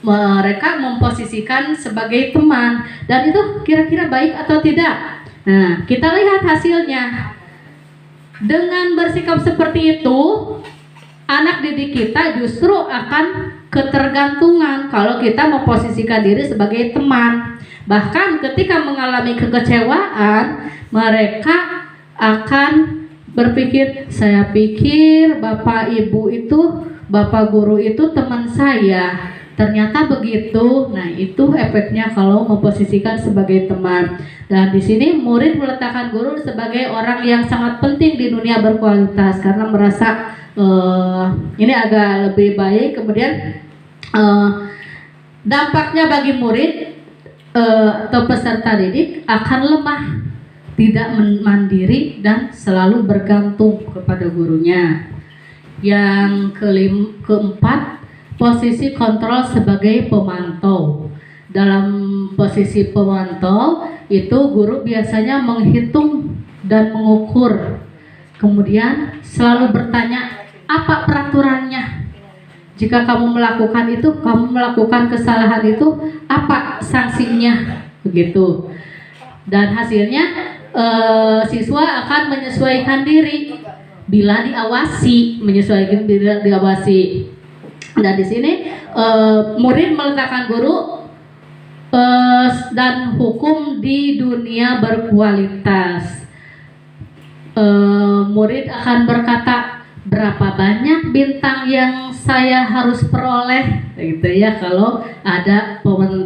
mereka memposisikan sebagai teman, dan itu kira-kira baik atau tidak? Nah, kita lihat hasilnya. Dengan bersikap seperti itu, anak didik kita justru akan ketergantungan kalau kita memposisikan diri sebagai teman. Bahkan ketika mengalami kekecewaan, mereka akan berpikir, saya pikir bapak ibu itu, bapak guru itu teman saya, ternyata begitu. Nah, itu efeknya kalau memposisikan sebagai teman. Dan di sini murid meletakkan guru sebagai orang yang sangat penting di dunia berkualitas karena merasa ini agak lebih baik. Kemudian dampaknya bagi murid atau peserta didik akan lemah, tidak mandiri, dan selalu bergantung kepada gurunya. Yang keempat, posisi kontrol sebagai pemantau. Dalam posisi pemantau itu guru biasanya menghitung dan mengukur, kemudian selalu bertanya, apa peraturannya? Jika kamu melakukan itu, kamu melakukan kesalahan itu, apa sanksinya? Begitu. Dan hasilnya siswa akan menyesuaikan diri bila diawasi, diawasi. Dan di sini murid meletakkan guru dan hukum di dunia berkualitas. Murid akan berkata, berapa banyak bintang yang saya harus peroleh, gitu ya, kalau ada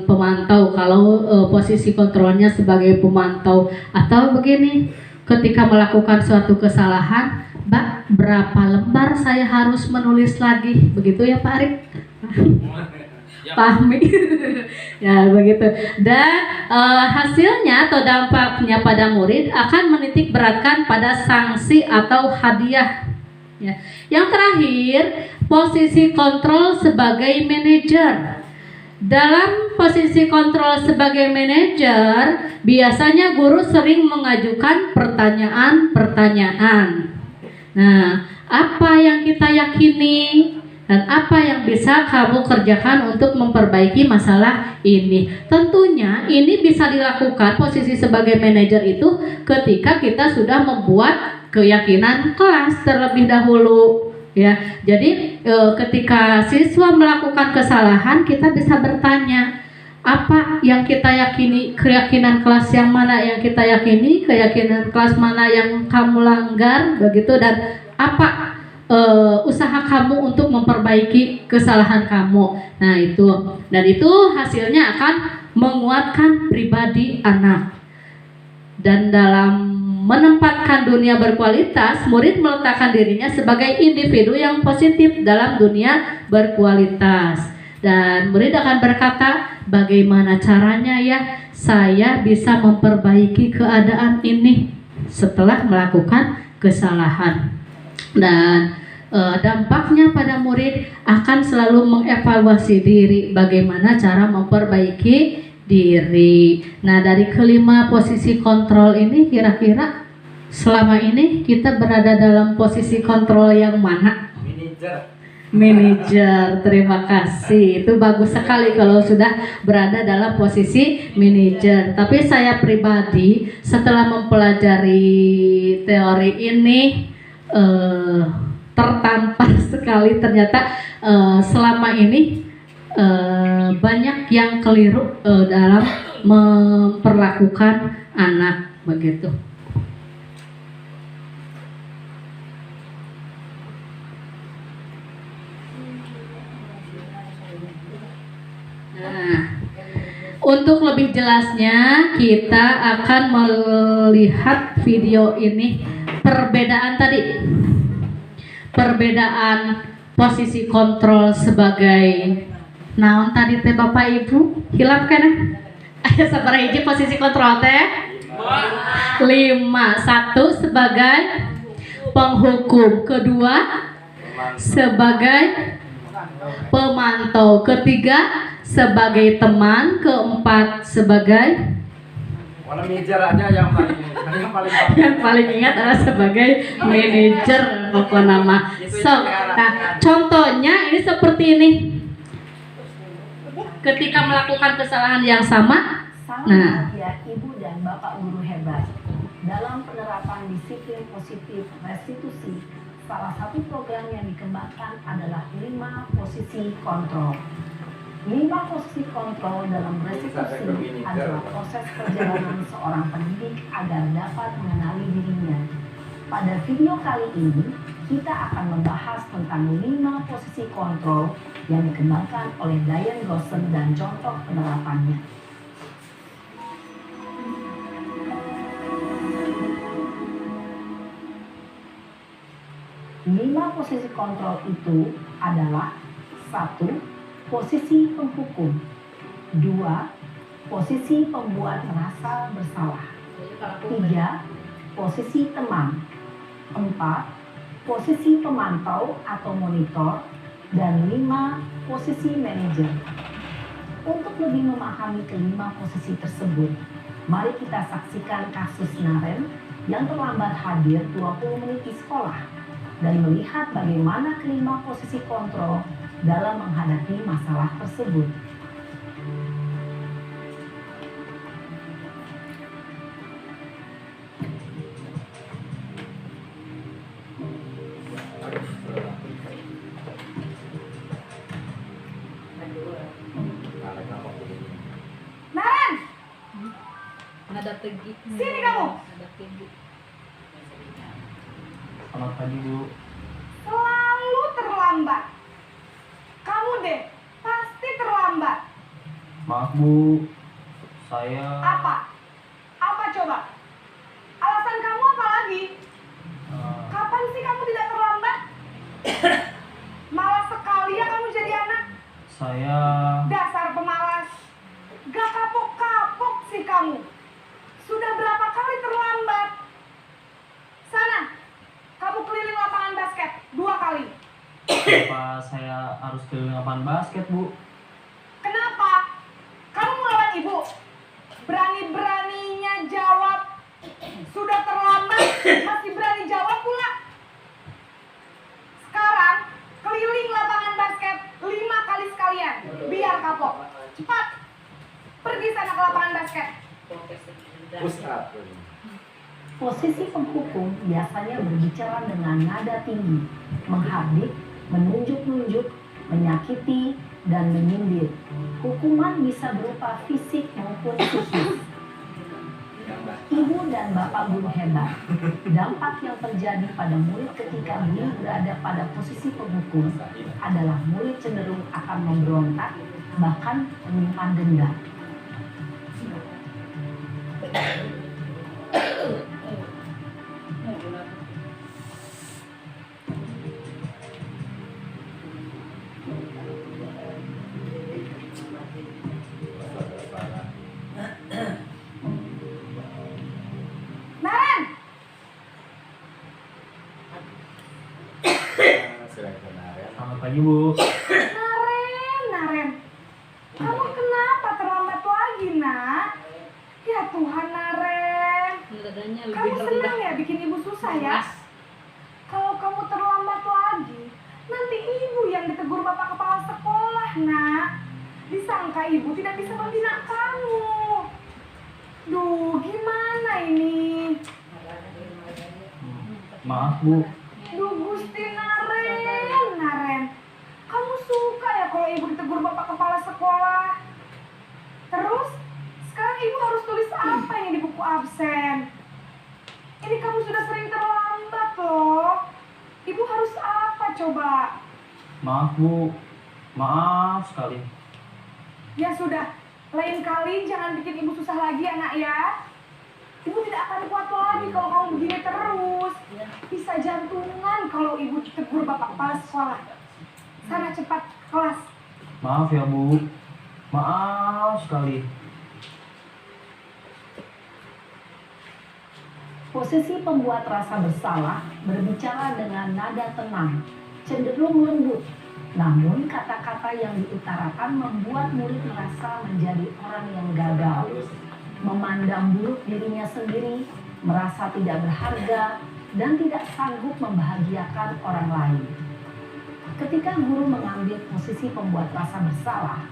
pemantau, kalau posisi kontrolnya sebagai pemantau. Atau begini, ketika melakukan suatu kesalahan, Mbak, berapa lembar saya harus menulis lagi? Begitu ya Pak Arif? Pahmi. Ya begitu. Dan hasilnya atau dampaknya pada murid akan menitik beratkan pada sanksi atau hadiah. Ya. Yang terakhir, posisi kontrol sebagai manajer. Dalam posisi kontrol sebagai manajer, biasanya guru sering mengajukan pertanyaan-pertanyaan. Nah, apa yang kita yakini dan apa yang bisa kamu kerjakan untuk memperbaiki masalah ini? Tentunya ini bisa dilakukan posisi sebagai manajer itu ketika kita sudah membuat keyakinan kelas terlebih dahulu. Ya, jadi ketika siswa melakukan kesalahan, kita bisa bertanya, apa yang kita yakini, keyakinan kelas yang mana yang kita yakini, keyakinan kelas mana yang kamu langgar, begitu, dan apa usaha kamu untuk memperbaiki kesalahan kamu. Nah itu, dan itu hasilnya akan menguatkan pribadi anak. Dan dalam menempatkan dunia berkualitas, murid meletakkan dirinya sebagai individu yang positif dalam dunia berkualitas. Dan murid akan berkata, bagaimana caranya ya saya bisa memperbaiki keadaan ini setelah melakukan kesalahan. Dan dampaknya pada murid akan selalu mengevaluasi diri, bagaimana cara memperbaiki diri. Nah, dari kelima posisi kontrol ini, kira-kira selama ini kita berada dalam posisi kontrol yang mana? Manajer. Terima kasih. Itu bagus sekali kalau sudah berada dalam posisi manajer. Tapi saya pribadi setelah mempelajari teori ini tertampar sekali, ternyata selama ini banyak yang keliru dalam memperlakukan anak, begitu. Nah, untuk lebih jelasnya kita akan melihat video ini. Perbedaan posisi kontrol sebagai naon tadi teh Bapak Ibu hilap kan? Ayo sabar hiji posisi kontrol teh 5. 1 sebagai penghukum, kedua sebagai pemantau, ketiga sebagai teman, keempat sebagai yang paling ingat adalah sebagai manajer pokok nama. So, nah, contohnya ini seperti ini. Ketika melakukan kesalahan yang sama, nah, ya, Ibu dan Bapak guru hebat dalam penerapan disiplin positif restitusi. Salah satu program yang dikembangkan adalah 5 posisi kontrol. 5 posisi kontrol dalam restitusi adalah proses perjalanan seorang pendidik agar dapat mengenali dirinya. Pada video kali ini, kita akan membahas tentang 5 posisi kontrol yang dikembangkan oleh Diane Gossen dan contoh penerapannya. Lima posisi kontrol itu adalah 1. Posisi penghukum, 2. Posisi pembuat merasa bersalah, 3. Posisi teman, 4. Posisi pemantau atau monitor, dan 5. Posisi manajer. Untuk lebih memahami kelima posisi tersebut, mari kita saksikan kasus Naren yang terlambat hadir 20 menit di sekolah dan melihat bagaimana kelima posisi kontrol dalam menghadapi masalah tersebut. Naren, Ada pergi. sini kamu. Ada pergi. Selamat pagi, Bu. Selalu terlambat. Kamu deh, pasti terlambat. Maaf, Bu. Saya Apa? Apa coba? Alasan kamu apa lagi? Kapan sih kamu tidak terlambat? Malas sekali ya kamu jadi anak. Saya Dasar pemalas. Gak kapok-kapok sih kamu. Sudah berapa kali terlambat? Sana, kamu keliling lapangan basket 2 kali. kenapa saya harus keliling lapangan basket, Bu? Kenapa? Kamu melawan ibu. Berani-beraninya jawab. Sudah terlambat, masih berani jawab pula. Sekarang, keliling lapangan basket 5 kali sekalian. Biar kapok. Cepat. Pergi sana ke lapangan basket. Posisi penghukum biasanya berbicara dengan nada tinggi, menghardik, menunjuk-nunjuk, menyakiti, dan menyindir. Hukuman bisa berupa fisik maupun psikis. Ibu dan bapak guru hebat. Dampak yang terjadi pada murid ketika dia berada pada posisi penghukum adalah murid cenderung akan memberontak, bahkan menyimpan dendam. Naren! Selamat pagi, Bu. Naren. Kamu kenapa terlambat lagi, nak? Ya Tuhan, Naren. Nadanya Kamu lebih senang rendah. ya bikin ibu susah ya? Kalau kamu terlambat lagi, nanti ibu yang ditegur bapak kepala sekolah, nak. Disangka ibu tidak bisa membina kamu. Duh, gimana ini? Maaf, Bu. Duh, Gusti Naren. Kamu suka ya kalau ibu ditegur bapak kepala sekolah? Terus, sekarang ibu harus tulis apa yang di buku absen? Ini kamu sudah sering terlambat loh. Ibu harus apa coba? Maaf, Bu. Maaf sekali. Ya sudah, lain kali jangan bikin ibu susah lagi anak ya. Ibu tidak akan kuat lagi kalau kamu begini terus. Bisa jantungan kalau ibu ditegur bapak kepala sekolah. Sana cepat ke kelas. Maaf ya, Bu. Maaf sekali. Posisi pembuat rasa bersalah berbicara dengan nada tenang, cenderung lembut. Namun kata-kata yang diutarakan membuat murid merasa menjadi orang yang gagal, memandang buruk dirinya sendiri, merasa tidak berharga, dan tidak sanggup membahagiakan orang lain. Ketika guru mengambil posisi pembuat rasa bersalah,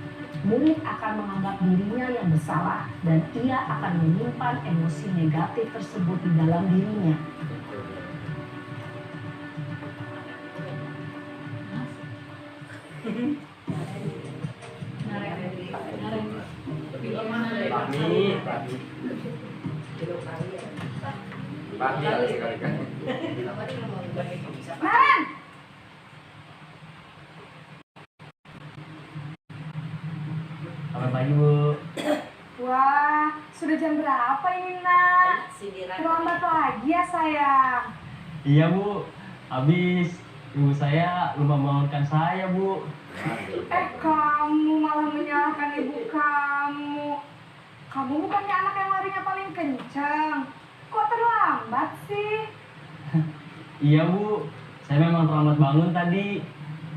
murid akan menganggap dirinya yang bersalah dan ia akan menyimpan emosi negatif tersebut di dalam dirinya. Naren! Selamat pagi, Bu. Wah, sudah jam berapa ini, nak? Terlambat lagi ya, sayang. Iya, Bu. Habis ibu saya lupa membangunkan saya, Bu. Kamu malah menyalahkan ibu kamu. Kamu bukannya anak yang larinya paling kencang. Kok terlambat sih? Iya, Bu. Saya memang terlambat bangun tadi.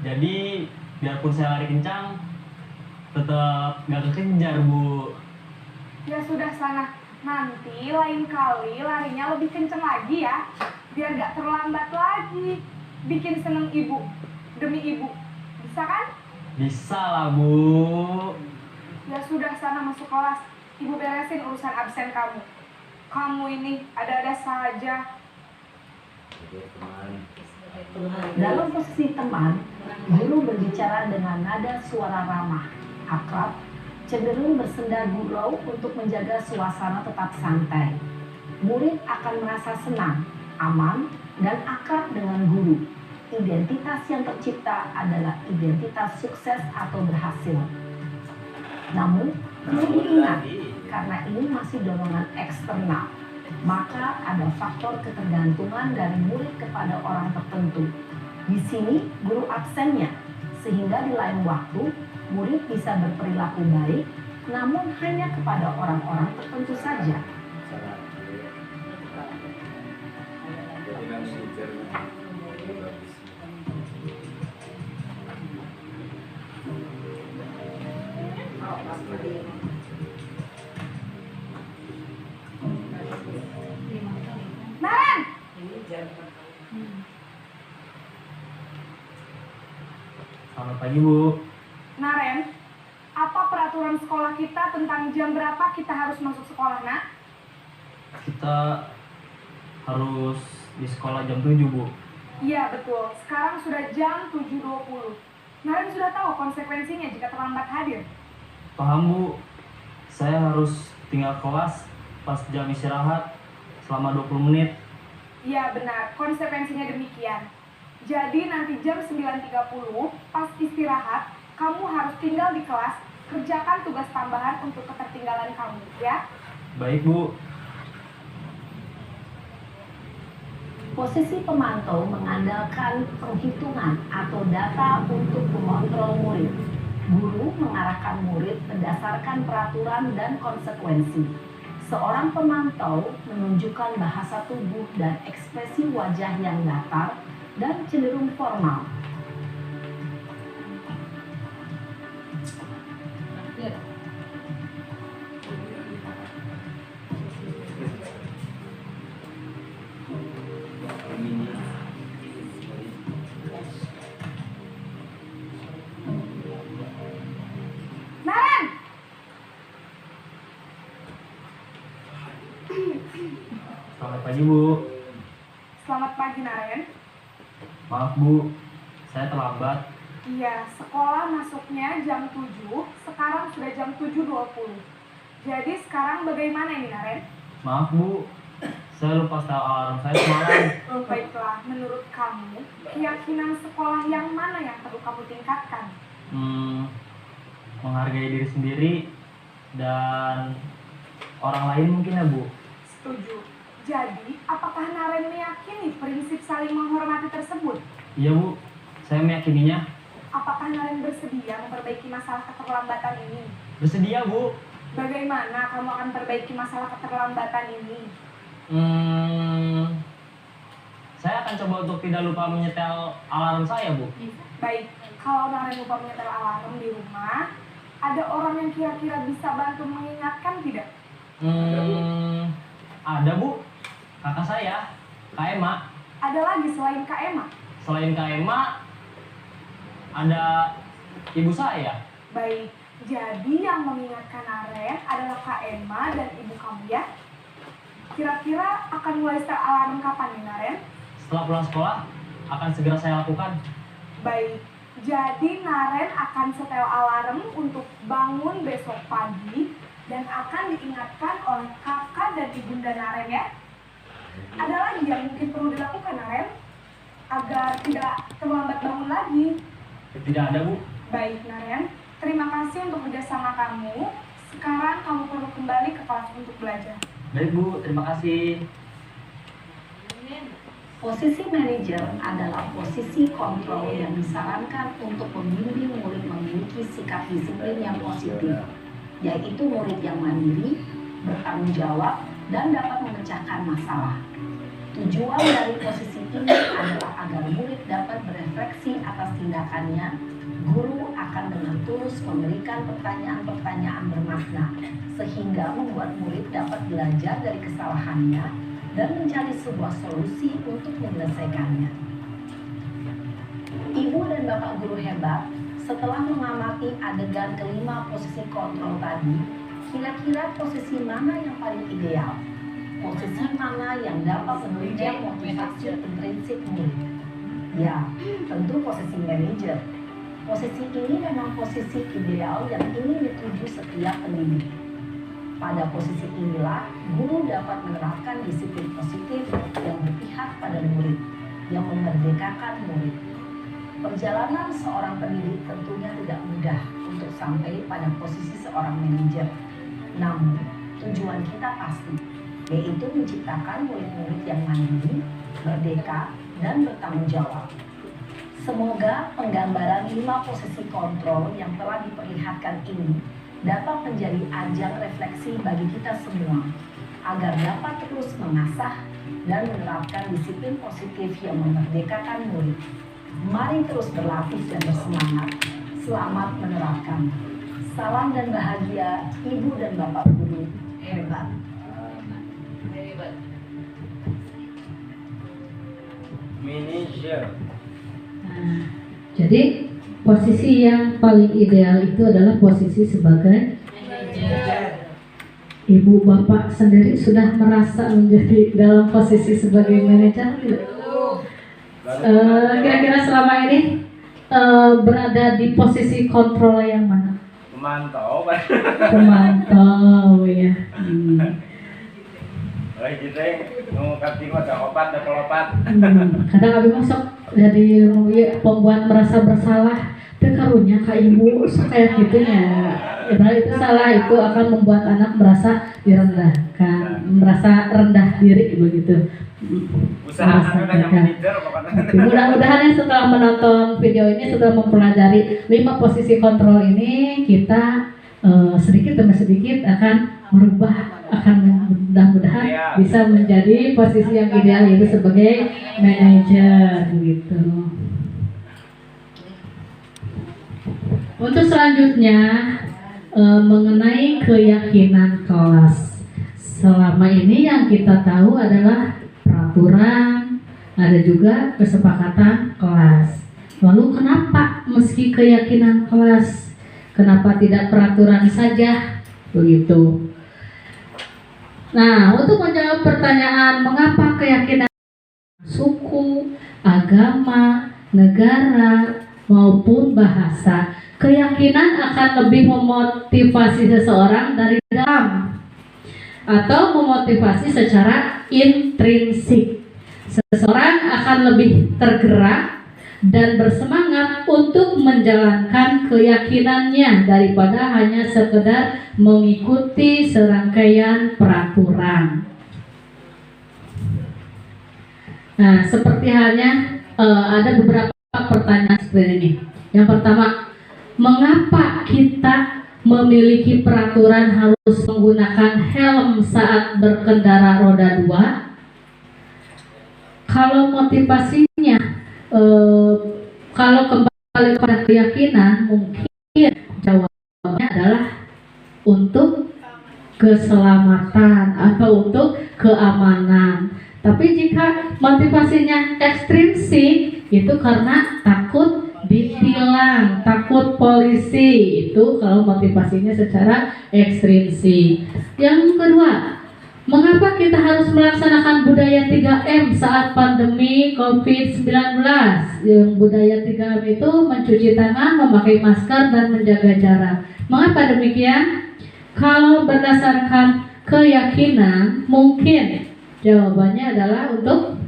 Jadi, biarpun saya lari kencang, tetap nggak kekejar, Bu. Ya sudah sana. Nanti lain kali larinya lebih kencang lagi ya. Biar gak terlambat lagi. Bikin seneng ibu. Demi ibu. Bisa kan? Bisa lah, Bu. Ya sudah sana masuk kelas. Ibu beresin urusan absen kamu. Kamu ini ada-ada saja. Dalam posisi teman, guru berbicara dengan nada suara ramah, akrab, cenderung bersenda gurau untuk menjaga suasana tetap santai. Murid akan merasa senang, aman, dan akrab dengan guru. Identitas yang tercipta adalah identitas sukses atau berhasil. Namun, perlu diingat, karena ini masih dorongan eksternal. maka ada faktor ketergantungan dari murid kepada orang tertentu. Di sini guru absennya, sehingga di lain waktu murid bisa berperilaku baik, namun hanya kepada orang-orang tertentu saja. Naren, Selamat pagi, Bu. Naren, apa peraturan sekolah kita tentang jam berapa kita harus masuk sekolah, nak? Kita harus di sekolah jam 7, Bu. Iya, betul. Sekarang sudah jam 7.20. Naren sudah tahu konsekuensinya jika terlambat hadir. Paham, Bu. Saya harus tinggal kelas pas jam istirahat selama 20 menit. Iya, benar. Konsekuensinya demikian. Jadi nanti jam 9.30 pas istirahat, kamu harus tinggal di kelas, kerjakan tugas tambahan untuk ketertinggalan kamu, ya? Baik, Bu. Posisi pemantau mengandalkan penghitungan atau data untuk mengontrol murid. Guru mengarahkan murid berdasarkan peraturan dan konsekuensi. Seorang pemantau menunjukkan bahasa tubuh dan ekspresi wajah yang datar dan cenderung formal. Naren! Selamat pagi, Bu. Selamat pagi, Naren. Maaf, Bu. Saya terlambat. Iya, sekolah masuknya jam 7, sekarang sudah jam 7.20. Jadi sekarang bagaimana ini, Naren? Maaf, Bu. Saya lupa setel alarm saya semalam. Baiklah, menurut kamu, keyakinan sekolah yang mana yang perlu kamu tingkatkan? Menghargai diri sendiri dan orang lain mungkin ya, Bu. Setuju. Jadi, apakah Naren meyakini prinsip saling menghormati tersebut? Iya, Bu. Saya meyakininya. Apakah Naren bersedia memperbaiki masalah keterlambatan ini? Bersedia, Bu. Bagaimana kamu akan perbaiki masalah keterlambatan ini? Saya akan coba untuk tidak lupa menyetel alarm saya, Bu. Baik, kalau Naren lupa menyetel alarm di rumah, ada orang yang kira-kira bisa bantu mengingatkan tidak? Ada, Bu. Kakak saya, Kak Ema. Ada lagi selain Kak Emma? Selain Kak Ema, ada ibu saya. Baik, jadi yang mengingatkan Naren adalah Kak Emma dan ibu kamu, ya? Kira-kira akan mulai setel alarm kapan nih, Naren? Setelah pulang sekolah, akan segera saya lakukan. Baik, jadi Naren akan setel alarm untuk bangun besok pagi dan akan diingatkan oleh kakak dan ibunda Naren, ya? Ada lagi yang mungkin perlu dilakukan, Naren? Agar tidak terlambat bangun lagi. Tidak ada, Bu. Baik, Naren. Terima kasih untuk kerjasama kamu. Sekarang kamu perlu kembali ke kelas untuk belajar. Baik, Bu. Terima kasih. Posisi manajer adalah posisi kontrol yang disarankan untuk membimbing murid memiliki sikap disiplin yang positif, yaitu murid yang mandiri, bertanggung jawab, dan dapat memecahkan masalah. Tujuan dari posisi ini adalah agar murid dapat berefleksi atas tindakannya. Guru akan dengan tulus memberikan pertanyaan-pertanyaan bermakna, sehingga membuat murid dapat belajar dari kesalahannya dan mencari sebuah solusi untuk menyelesaikannya. Ibu dan bapak guru hebat, setelah mengamati adegan kelima posisi kontrol tadi, kira-kira posisi mana yang paling ideal? Posisi mana yang dapat menunjang motivasi intrinsik murid? Ya, tentu posisi manajer. Posisi ini memang posisi ideal yang ingin dituju setiap pendidik. Pada posisi inilah, guru dapat menerapkan disiplin positif yang berpihak pada murid, yang memerdekakan murid. Perjalanan seorang pendidik tentunya tidak mudah untuk sampai pada posisi seorang manajer. Namun, tujuan kita pasti, yaitu menciptakan murid-murid yang mandiri, merdeka, dan bertanggung jawab. Semoga penggambaran 5 posisi kontrol yang telah diperlihatkan ini dapat menjadi ajang refleksi bagi kita semua, agar dapat terus mengasah dan menerapkan disiplin positif yang memerdekakan murid. Mari terus berlatih dan bersemangat. Selamat menerapkan. Salam dan bahagia Ibu dan Bapak Guru hebat. Hebat. Manager. Nah, jadi posisi yang paling ideal itu adalah posisi sebagai ibu bapak sendiri sudah merasa menjadi dalam posisi sebagai manajer tidak? Kira-kira selama ini berada di posisi kontrol yang mana? Memantau, Pak. Pemantau ya. Gitu ngungkap tinggal opat dan pelopat. Kadang abi masuk jadi pembuat merasa bersalah. Karunya kak ibu kayak gitunya. Padahal itu salah, itu akan membuat anak merasa direndahkan, merasa rendah diri begitu. Usaha udah yang manajer pokoknya. Mudah-mudahan ya setelah menonton video ini, setelah mempelajari 5 posisi kontrol ini, kita sedikit demi sedikit akan merubah, akan mudah-mudahan bisa menjadi posisi yang ideal, yaitu sebagai manajer gitu. Untuk selanjutnya mengenai keyakinan kelas. Selama ini yang kita tahu adalah peraturan, ada juga kesepakatan kelas. Lalu kenapa meski keyakinan kelas, kenapa tidak peraturan saja? Begitu. Nah, untuk menjawab pertanyaan mengapa keyakinan suku, agama, negara, maupun bahasa, keyakinan akan lebih memotivasi seseorang dari dalam atau memotivasi secara intrinsik. Seseorang akan lebih tergerak dan bersemangat untuk menjalankan keyakinannya daripada hanya sekedar mengikuti serangkaian peraturan. Nah, seperti halnya ada beberapa pertanyaan seperti ini. Yang pertama, mengapa kita memiliki peraturan harus menggunakan helm saat berkendara roda 2? Kalau motivasinya, kalau kembali kepada keyakinan, mungkin jawabannya adalah untuk keselamatan atau untuk keamanan. Tapi jika motivasinya ekstrinsik, itu karena takut ditilang, takut polisi, itu kalau motivasinya secara ekstrinsik. Yang kedua, mengapa kita harus melaksanakan budaya 3M saat pandemi COVID-19? Yang budaya 3M itu mencuci tangan, memakai masker, dan menjaga jarak. Mengapa demikian? Kalau berdasarkan keyakinan, mungkin jawabannya adalah untuk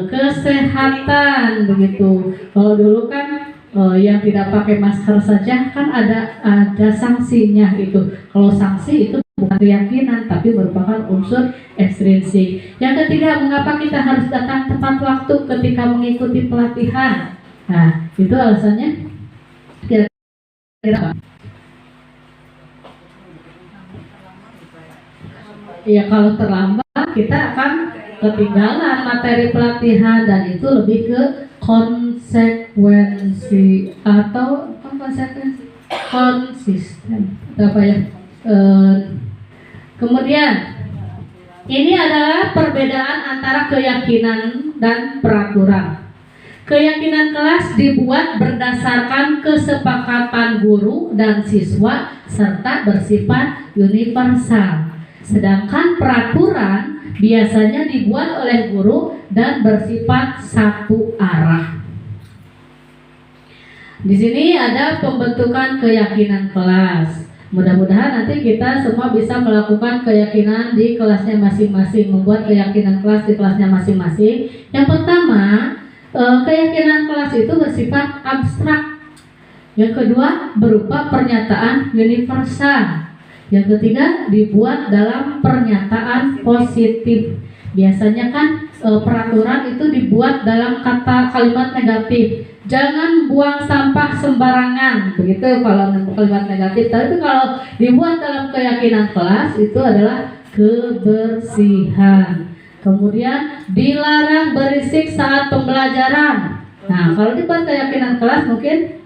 kesehatan begitu. Kalau dulu kan yang tidak pakai masker saja kan ada sanksinya itu. Kalau sanksi itu bukan keyakinan tapi merupakan unsur ekstrinsik. Yang ketiga, mengapa kita harus datang tepat waktu ketika mengikuti pelatihan? Nah, itu alasannya kira-kira apa? Ya, kalau terlambat kita akan ketinggalan materi pelatihan, dan itu lebih ke konsekuensi atau konsisten apa ya. Kemudian ini adalah perbedaan antara keyakinan dan peraturan. Keyakinan kelas dibuat berdasarkan kesepakatan guru dan siswa serta bersifat universal. Sedangkan peraturan biasanya dibuat oleh guru dan bersifat satu arah. Di sini ada pembentukan keyakinan kelas. Mudah-mudahan nanti kita semua bisa melakukan keyakinan di kelasnya masing-masing, membuat keyakinan kelas di kelasnya masing-masing. Yang pertama, keyakinan kelas itu bersifat abstrak. Yang kedua, berupa pernyataan universal. Yang ketiga, dibuat dalam pernyataan positif. Biasanya kan peraturan itu dibuat dalam kata kalimat negatif. Jangan buang sampah sembarangan, begitu kalau kalimat negatif. Tapi kalau dibuat dalam keyakinan kelas itu adalah kebersihan. Kemudian dilarang berisik saat pembelajaran. Nah, kalau dibuat keyakinan kelas mungkin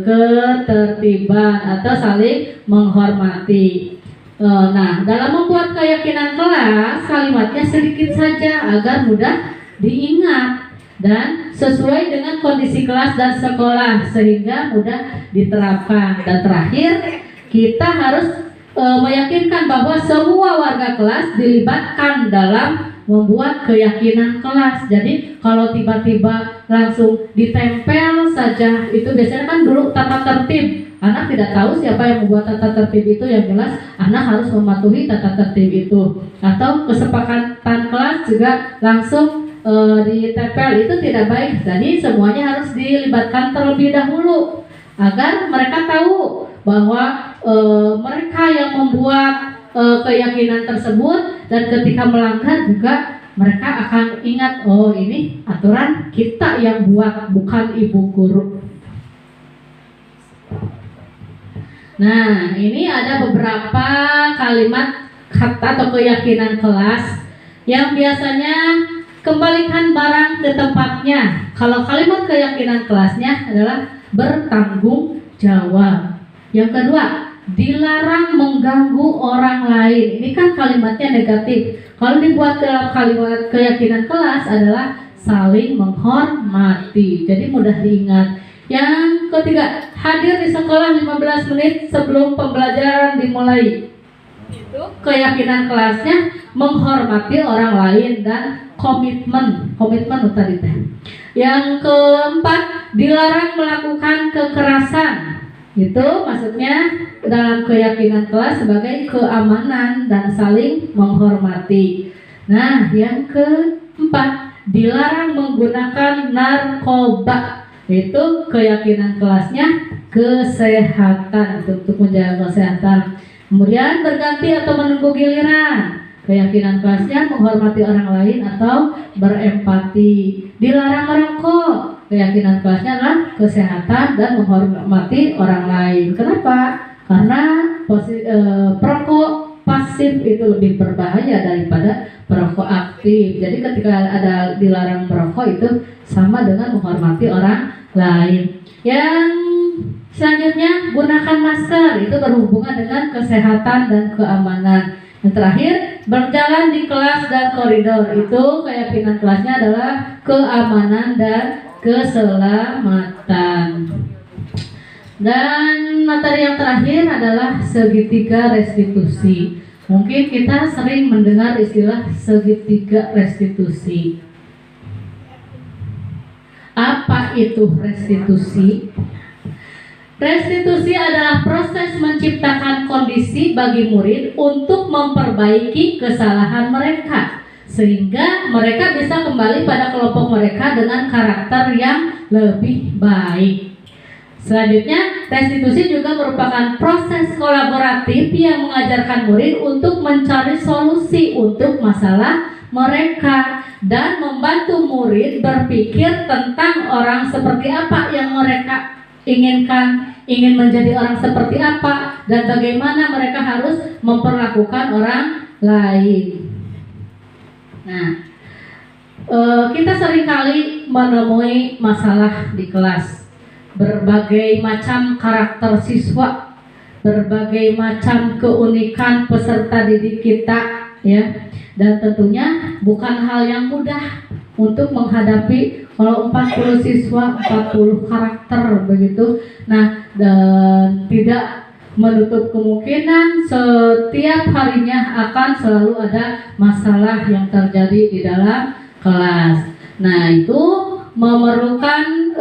ketertiban atau saling menghormati. Nah, dalam membuat keyakinan kelas, kalimatnya sedikit saja agar mudah diingat dan sesuai dengan kondisi kelas dan sekolah sehingga mudah diterapkan. Dan terakhir, kita harus meyakinkan bahwa semua warga kelas dilibatkan dalam membuat keyakinan kelas. Jadi kalau tiba-tiba langsung ditempel saja, itu biasanya kan dulu tata tertib. Anak tidak tahu siapa yang membuat tata tertib itu, yang jelas anak harus mematuhi tata tertib itu. Atau kesepakatan kelas juga langsung ditempel, itu tidak baik. Jadi semuanya harus dilibatkan terlebih dahulu agar mereka tahu bahwa mereka yang membuat keyakinan tersebut, dan ketika melanggar juga mereka akan ingat, oh ini aturan kita yang buat, bukan ibu guru. Nah, ini ada beberapa kalimat kata atau keyakinan kelas yang biasanya kembalikan barang ke tempatnya. Kalau kalimat keyakinan kelasnya adalah bertanggung jawab. Yang kedua, dilarang mengganggu orang lain. Ini kan kalimatnya negatif. Kalau dibuat dalam kalimat keyakinan kelas adalah saling menghormati. Jadi mudah diingat. Yang ketiga, hadir di sekolah 15 menit sebelum pembelajaran dimulai. Itu keyakinan kelasnya menghormati orang lain dan komitmen tadi teh. Yang keempat, dilarang melakukan kekerasan. Itu maksudnya dalam keyakinan kelas sebagai keamanan dan saling menghormati. Nah, yang keempat, dilarang menggunakan narkoba. Itu keyakinan kelasnya kesehatan, untuk menjaga kesehatan. Kemudian berganti atau menunggu giliran. Keyakinan kelasnya menghormati orang lain atau berempati. Dilarang merokok. Keyakinan kelasnya adalah kesehatan dan menghormati orang lain. Kenapa? Karena perokok pasif itu lebih berbahaya daripada perokok aktif. Jadi ketika ada dilarang merokok itu sama dengan menghormati orang lain. Yang selanjutnya, gunakan masker. Itu berhubungan dengan kesehatan dan keamanan. Yang terakhir, berjalan di kelas dan koridor. Itu keyakinan kelasnya adalah keamanan dan keselamatan. Dan materi yang terakhir adalah segitiga restitusi. Mungkin kita sering mendengar istilah segitiga restitusi. Apa itu restitusi? Restitusi adalah proses menciptakan kondisi bagi murid untuk memperbaiki kesalahan mereka, sehingga mereka bisa kembali pada kelompok mereka dengan karakter yang lebih baik. Selanjutnya, restitusi juga merupakan proses kolaboratif yang mengajarkan murid untuk mencari solusi untuk masalah mereka dan membantu murid berpikir tentang orang seperti apa yang mereka inginkan, ingin menjadi orang seperti apa, dan bagaimana mereka harus memperlakukan orang lain. Nah, kita seringkali menemui masalah di kelas. Berbagai macam karakter siswa, berbagai macam keunikan peserta didik kita, ya. Dan tentunya bukan hal yang mudah untuk menghadapi kalau 40 siswa, 40 karakter begitu. Nah, dan tidak menutup kemungkinan setiap harinya akan selalu ada masalah yang terjadi di dalam kelas. Nah, itu memerlukan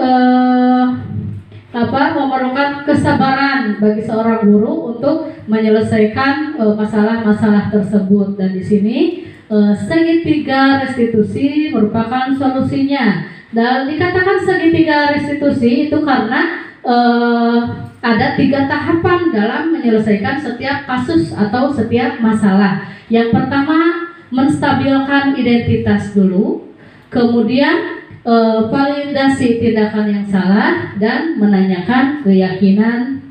memerlukan kesabaran bagi seorang guru untuk menyelesaikan masalah-masalah tersebut. Dan di sini segitiga restitusi merupakan solusinya. Dan dikatakan segitiga restitusi itu karena ada 3 tahapan dalam menyelesaikan setiap kasus atau setiap masalah. Yang pertama, menstabilkan identitas dulu, kemudian validasi tindakan yang salah, dan menanyakan keyakinan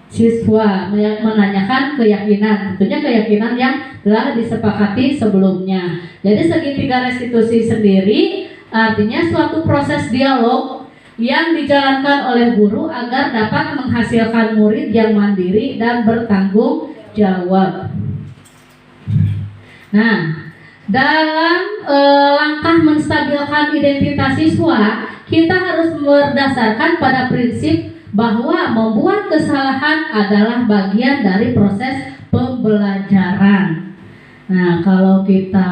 siswa, menanyakan keyakinan, tentunya keyakinan yang telah disepakati sebelumnya. Jadi segitiga restitusi sendiri artinya suatu proses dialog yang dijalankan oleh guru agar dapat menghasilkan murid yang mandiri dan bertanggung jawab. Nah, dalam langkah menstabilkan identitas siswa, kita harus berdasarkan pada prinsip bahwa membuat kesalahan adalah bagian dari proses pembelajaran. Nah, kalau kita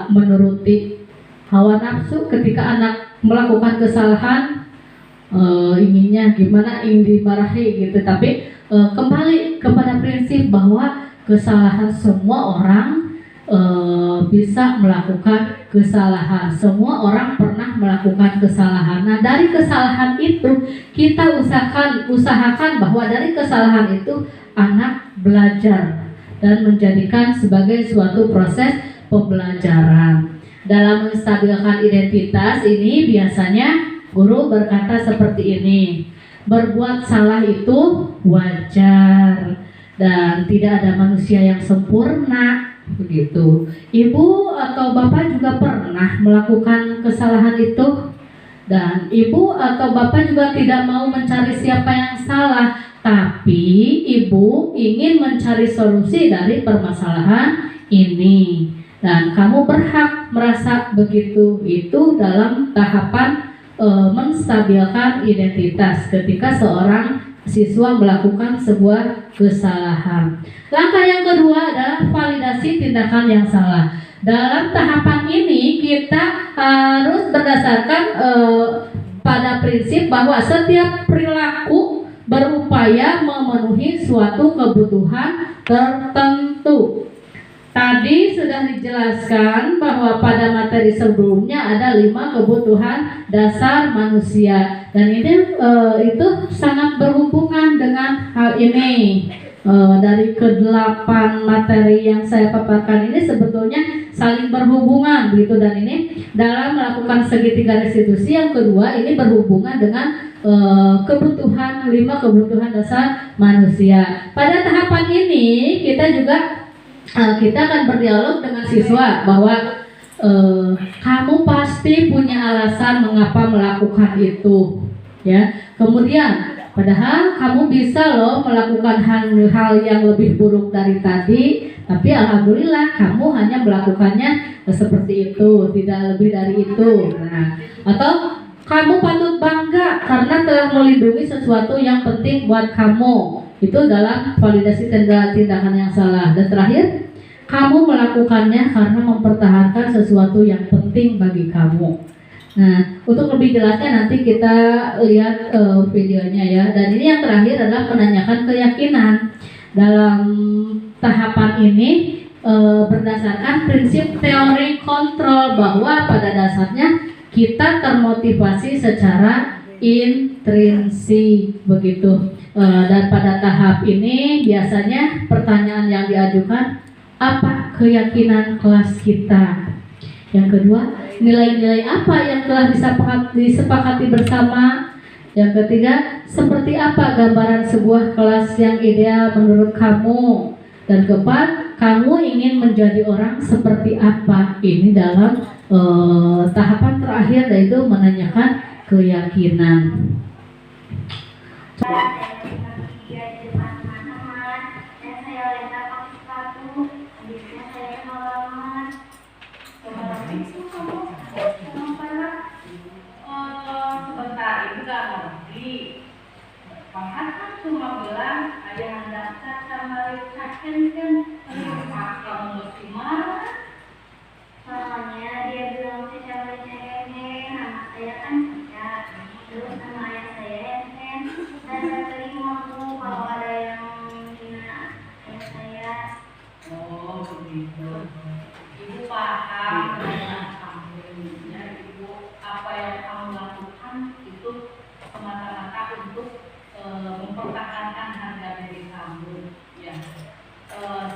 menuruti hawa nafsu ketika anak melakukan kesalahan, inginnya gimana, ingin dimarahi gitu, tapi kembali kepada prinsip bahwa kesalahan semua orang bisa melakukan kesalahan. Semua orang pernah melakukan kesalahan. Nah, dari kesalahan itu kita usahakan bahwa dari kesalahan itu anak belajar dan menjadikan sebagai suatu proses pembelajaran. Dalam menstabilkan identitas ini biasanya guru berkata seperti ini: berbuat salah itu wajar dan tidak ada manusia yang sempurna. Begitu. Ibu atau bapak juga pernah melakukan kesalahan itu, dan ibu atau bapak juga tidak mau mencari siapa yang salah, tapi ibu ingin mencari solusi dari permasalahan ini, dan kamu berhak merasa begitu. Itu dalam tahapan menstabilkan identitas ketika seorang siswa melakukan sebuah kesalahan. Langkah yang kedua adalah validasi tindakan yang salah. Dalam tahapan ini kita harus berdasarkan pada prinsip bahwa setiap perilaku berupaya memenuhi suatu kebutuhan tertentu. Tadi sudah dijelaskan bahwa pada materi sebelumnya ada 5 kebutuhan dasar manusia, dan ini itu sangat berhubungan dengan hal ini. Dari ke-8 materi yang saya paparkan ini sebetulnya saling berhubungan begitu, dan ini dalam melakukan segitiga restitusi yang kedua ini berhubungan dengan kebutuhan 5 kebutuhan dasar manusia. Pada tahapan ini kita akan berdialog dengan siswa bahwa kamu pasti punya alasan mengapa melakukan itu, ya. Kemudian padahal kamu bisa loh melakukan hal yang lebih buruk dari tadi, tapi alhamdulillah kamu hanya melakukannya seperti itu, tidak lebih dari itu. Nah, atau kamu patut bangga karena telah melindungi sesuatu yang penting buat kamu. Itu dalam validasi tindakan yang salah. Dan terakhir, kamu melakukannya karena mempertahankan sesuatu yang penting bagi kamu. Nah, untuk lebih jelasnya nanti kita lihat videonya ya. Dan ini yang terakhir adalah menanyakan keyakinan. Dalam tahapan ini berdasarkan prinsip teori kontrol bahwa pada dasarnya kita termotivasi secara intrinsik begitu. Dan pada tahap ini biasanya pertanyaan yang diajukan, apa keyakinan kelas kita? Yang kedua, nilai-nilai apa yang telah disepakati bersama? Yang ketiga, seperti apa gambaran sebuah kelas yang ideal menurut kamu? Dan keempat, kamu ingin menjadi orang seperti apa? Ini dalam tahapan terakhir, yaitu menanyakan keyakinan. Sebentar, ibu gak ngerti. Bahkan kan cuma bilang ayah anda sama Richard kan kamu mesti marah. Soalnya dia bilang sama Richard nama saya kan Richard, terus nama ayah saya Enten, dan saya terima bu kalau ada yang hina ayah saya. Oh begitu. Ibu paham dengan kamunya, ibu apa yang kamu lakukan itu semata-mata untuk mempertahankan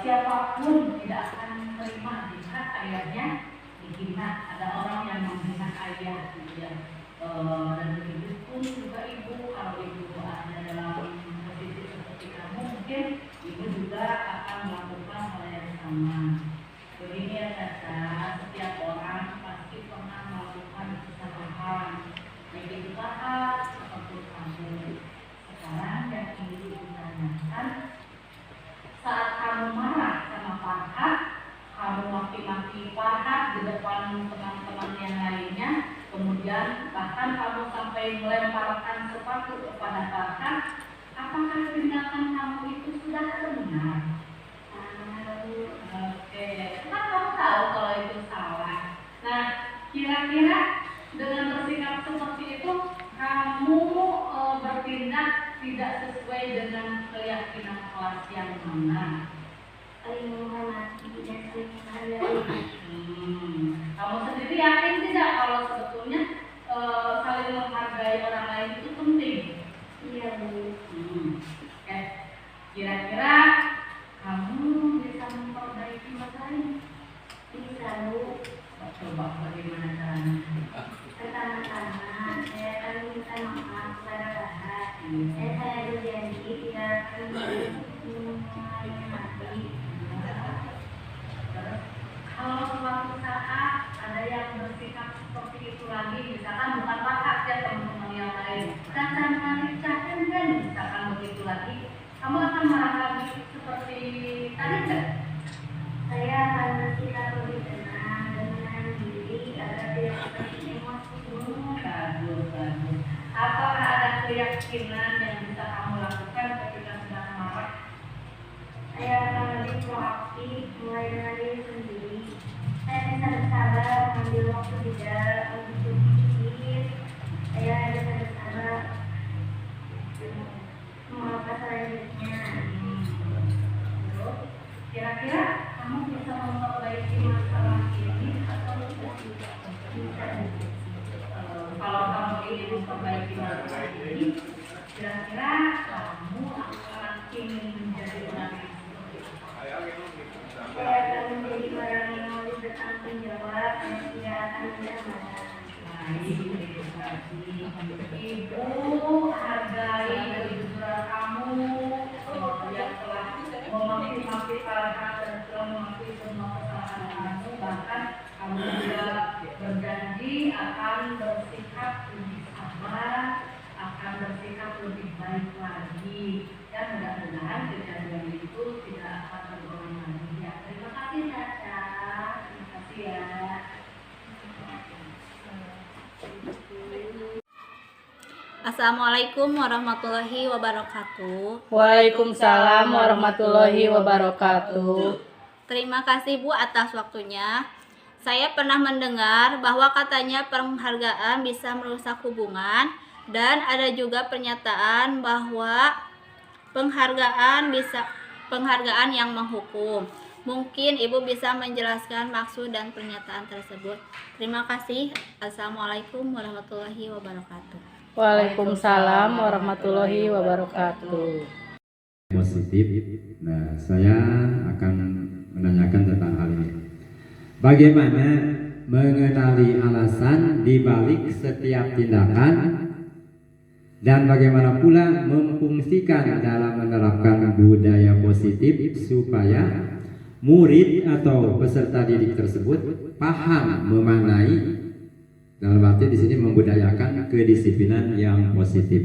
siapapun tidak akan terima jika ayahnya dihina. Ada orang yang menghina ayah gitu ya. Dan begitu pun juga ibu, kalau ibu ada dalam posisi seperti kamu, mungkin ibu juga akan melakukan hal yang sama. Begini ya Caca, setiap orang pasti pernah melakukan kesalahan, baik itu Farhat ataupun kamu. Sekarang yang ingin ditanyakan, saat kamu marah sama Farhat, kamu maki-maki Farhat di depan teman-teman yang lainnya, kemudian bahkan kamu sampai melemparkan sepatu kepada Farhat, apakah tindakan kamu itu sudah benar? Oke, kan kamu tahu kalau itu salah. Nah, kira-kira dengan bersikap seperti itu, kamu bertindak tidak sesuai dengan keyakinan kelas yang mana? Saling menghormati dan saling menghargai. Kamu sendiri yakin tidak kalau sebetulnya saling menghargai orang lain itu penting? Iya, Bu. Oke. Kira-kira kamu bisa memperbaiki masalah ini? Bisa, Bu. Coba bagaimana caranya? Pertama-tama, saya akan minta maaf kepada Farhat. Saya berjanji tidak akan mengulangi lagi. Terus, kalau suatu saat ada yang bersikap seperti itu lagi, misalkan bukan Farhat ya, teman-teman yang lain, Caca Marica kan misalkan begitu lagi, kamu akan marah lagi seperti tadi enggak? Saya akan bersikap lebih tenang dan menahan diri agar tidak seperti emosi. Bagus. Apakah ada keyakinan yang bisa kamu lakukan ketika sedang marah? Saya akan lebih proaktif mulai dari diri sendiri. Saya bisa bersabar mengambil waktu jeda untuk berpikir. Saya bisa bersabar mengapa selanjutnya. Kira-kira kamu bisa memperbaiki masalah ini atau tidak? Bisa. Kalau kamu ingin memperbaiki masalah ini, kira-kira kamu akan ingin menjadi orang yang seperti apa? Saya akan menjadi orang yang lebih bertanggung jawab dan tidak akan mudah marah. Ibu hargai kejujuran kamu yang telah memaki-maki Farhat dan telah mengakui semua kesalahan kamu, bahkan kamu juga berjanji akan bersikap lebih sabar, akan bersikap lebih baik lagi, dan mudah-mudahan kejadian itu tidak akan terulang lagi ya. Terima kasih Caca, terima kasih ya. Assalamualaikum warahmatullahi wabarakatuh. Waalaikumsalam warahmatullahi wabarakatuh. Terima kasih Bu atas waktunya. Saya pernah mendengar bahwa katanya penghargaan bisa merusak hubungan, dan ada juga pernyataan bahwa penghargaan yang menghukum. Mungkin Ibu bisa menjelaskan maksud dan pernyataan tersebut. Terima kasih. Assalamualaikum warahmatullahi wabarakatuh. Waalaikumsalam warahmatullahi wabarakatuh. Positif. Nah, saya akan menanyakan tentang hal ini. Bagaimana mengenali alasan di balik setiap tindakan, dan bagaimana pula memfungsikan dalam menerapkan budaya positif supaya murid atau peserta didik tersebut paham memaknai, dalam arti di sini membudayakan kedisiplinan yang positif.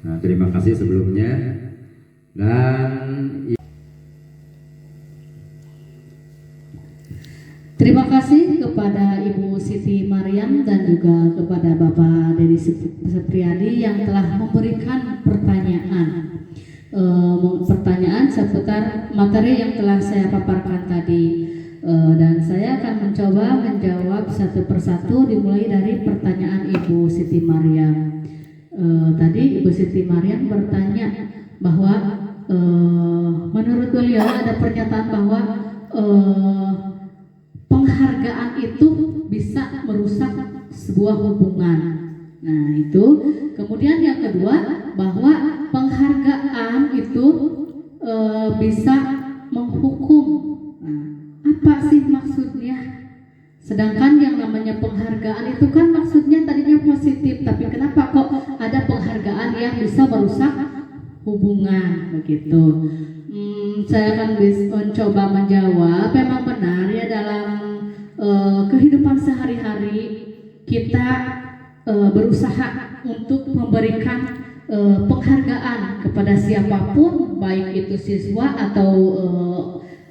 Nah, terima kasih sebelumnya. Dan Terima kasih kepada Ibu Siti Mariam dan juga kepada Bapak Dedi Sepriadi yang telah memberikan pertanyaan seputar materi yang telah saya paparkan tadi. Dan saya akan mencoba menjawab satu persatu dimulai dari pertanyaan Ibu Siti Mariam. Tadi Ibu Siti Mariam bertanya bahwa menurut beliau ada pernyataan bahwa penghargaan itu bisa merusak sebuah hubungan. Nah itu. Kemudian yang kedua bahwa penghargaan itu bisa menghukum. Nah, apa sih maksudnya? Sedangkan yang namanya penghargaan itu kan maksudnya tadinya positif, tapi kenapa kok ada penghargaan yang bisa merusak hubungan begitu? Saya akan mencoba menjawab. Memang benar ya, dalam kehidupan sehari-hari kita berusaha untuk memberikan penghargaan kepada siapapun, baik itu siswa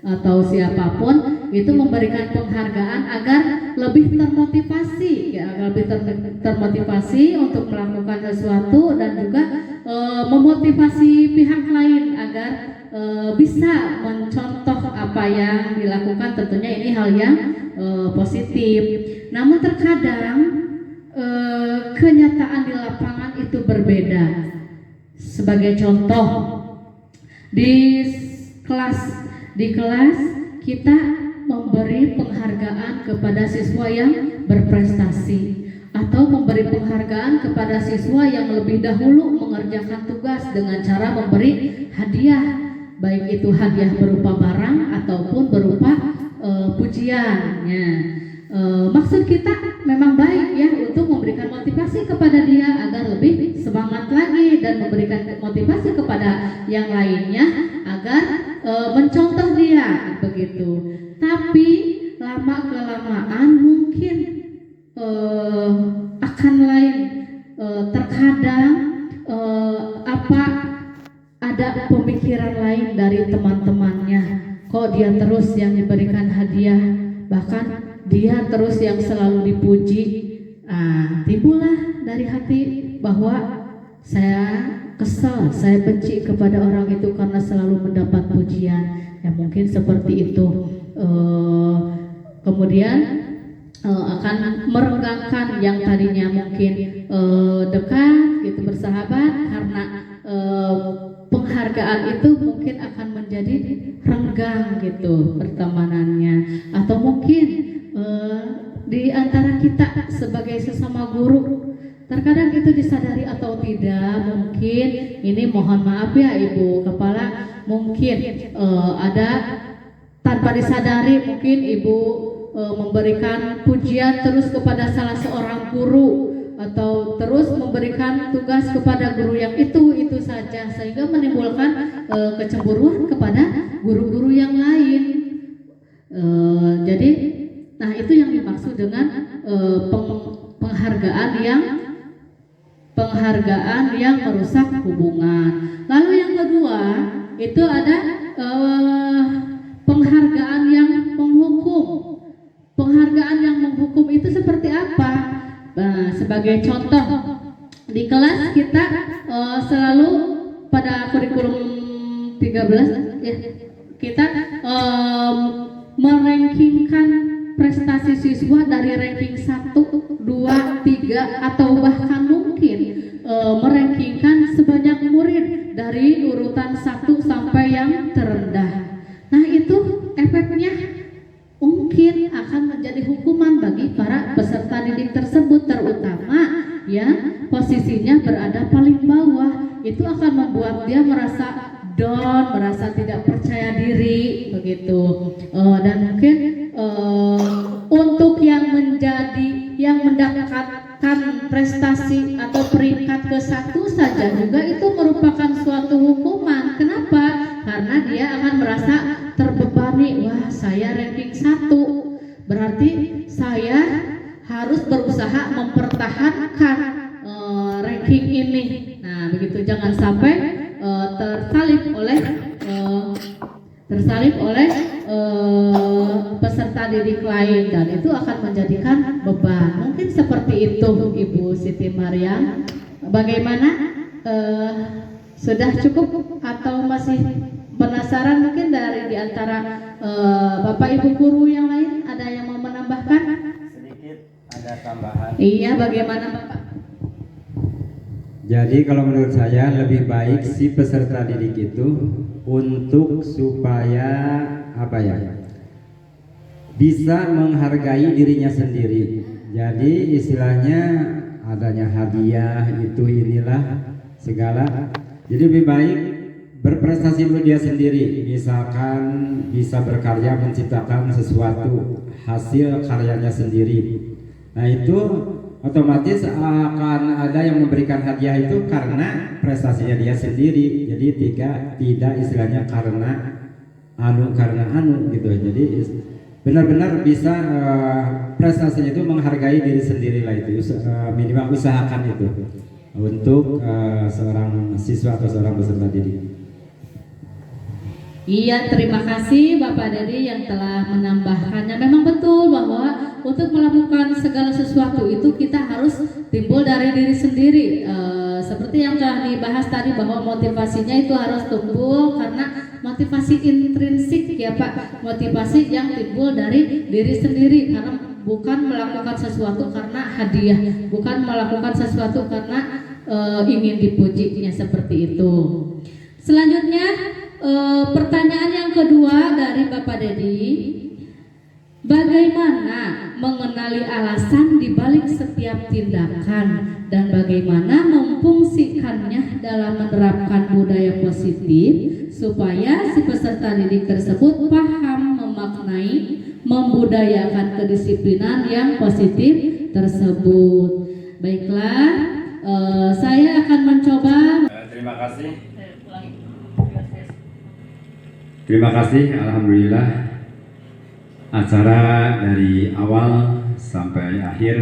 atau siapapun, itu memberikan penghargaan agar lebih termotivasi, ya, agar lebih termotivasi untuk melakukan sesuatu, dan juga memotivasi pihak lain agar bisa mencontoh apa yang dilakukan. Tentunya ini hal yang positif. Namun terkadang kenyataan di lapangan itu berbeda. Sebagai contoh, di kelas kita memberi penghargaan kepada siswa yang berprestasi, atau memberi penghargaan kepada siswa yang lebih dahulu mengerjakan tugas dengan cara memberi hadiah, baik itu hadiah berupa barang ataupun berupa pujiannya. Maksud kita memang baik ya, untuk memberikan motivasi kepada dia agar lebih semangat lagi, dan memberikan motivasi kepada yang lainnya agar mencontoh dia begitu. Tapi lama kelamaan mungkin akan lain. Terkadang ada pemikiran lain dari teman-temannya, kok dia terus yang diberikan hadiah, bahkan dia terus yang selalu dipuji. Timbullah dari hati bahwa saya kesal, saya benci kepada orang itu karena selalu mendapat pujian. Ya mungkin seperti itu. Kemudian akan merenggangkan yang tadinya mungkin dekat gitu, bersahabat, karena penghargaan itu mungkin akan menjadi renggang gitu pertemanannya. Atau mungkin di antara kita sebagai sesama guru, terkadang itu disadari atau tidak, mungkin ini mohon maaf ya Ibu Kepala, mungkin ada tanpa disadari, mungkin Ibu memberikan pujian terus kepada salah seorang guru, atau terus memberikan tugas kepada guru yang itu saja, sehingga menimbulkan kecemburuan kepada guru-guru yang lain. Jadi, nah itu yang dimaksud dengan penghargaan yang merusak hubungan. Lalu yang kedua itu ada penghargaan yang menghukum. Penghargaan yang menghukum itu seperti apa? Nah, sebagai contoh, di kelas kita selalu pada kurikulum 13 ya, kita merankingkan prestasi siswa dari ranking 1, 2, 3, atau bahkan mungkin merankingkan sebanyak murid dari urutan 1 sampai yang terendah. Nah itu efeknya mungkin akan menjadi hukuman bagi para peserta didik tersebut, terutama yang posisinya berada paling bawah. Itu akan membuat dia merasa down, merasa tidak percaya diri begitu. Dan mungkin untuk yang mendapatkan prestasi atau peringkat ke-1 saja juga itu merupakan suatu hukuman. Kenapa? Karena dia akan merasa terbebani. Wah, saya ranking 1, berarti saya harus berusaha mempertahankan ranking ini. Nah, begitu, jangan sampai tersalib oleh peserta didik lain, dan itu akan menjadikan beban. Mungkin seperti itu Ibu Siti Maryam. Bagaimana? Sudah cukup atau masih penasaran? Mungkin dari diantara Bapak Ibu guru yang lain ada yang mau menambahkan? Sedikit ada tambahan. Iya, bagaimana Bapak? Jadi kalau menurut saya lebih baik si peserta didik itu untuk supaya bisa menghargai dirinya sendiri. Jadi istilahnya adanya hadiah itu inilah segala. Jadi lebih baik berprestasi dulu dia sendiri, misalkan bisa berkarya menciptakan sesuatu hasil karyanya sendiri. Nah itu otomatis akan ada yang memberikan hadiah itu karena prestasinya dia sendiri. Jadi tidak istilahnya karena anu gitu. Jadi benar-benar bisa prestasinya itu menghargai diri sendiri lah itu, minimal usahakan itu untuk seorang siswa atau seorang peserta didik. Iya, terima kasih Bapak Dedi yang telah menambahkannya. Memang betul bahwa untuk melakukan segala sesuatu itu kita harus timbul dari diri sendiri. Seperti yang telah dibahas tadi bahwa motivasinya itu harus tumbuh karena motivasi intrinsik ya Pak. Motivasi yang timbul dari diri sendiri karena bukan melakukan sesuatu karena hadiah, bukan melakukan sesuatu karena ingin dipujinya seperti itu. Selanjutnya pertanyaan yang kedua dari Bapak Dedi, bagaimana mengenali alasan dibalik setiap tindakan dan bagaimana memfungsikannya dalam menerapkan budaya positif supaya si peserta didik tersebut paham, memaknai, membudayakan kedisiplinan yang positif tersebut. Baiklah, saya akan mencoba. Terima kasih, alhamdulillah acara dari awal sampai akhir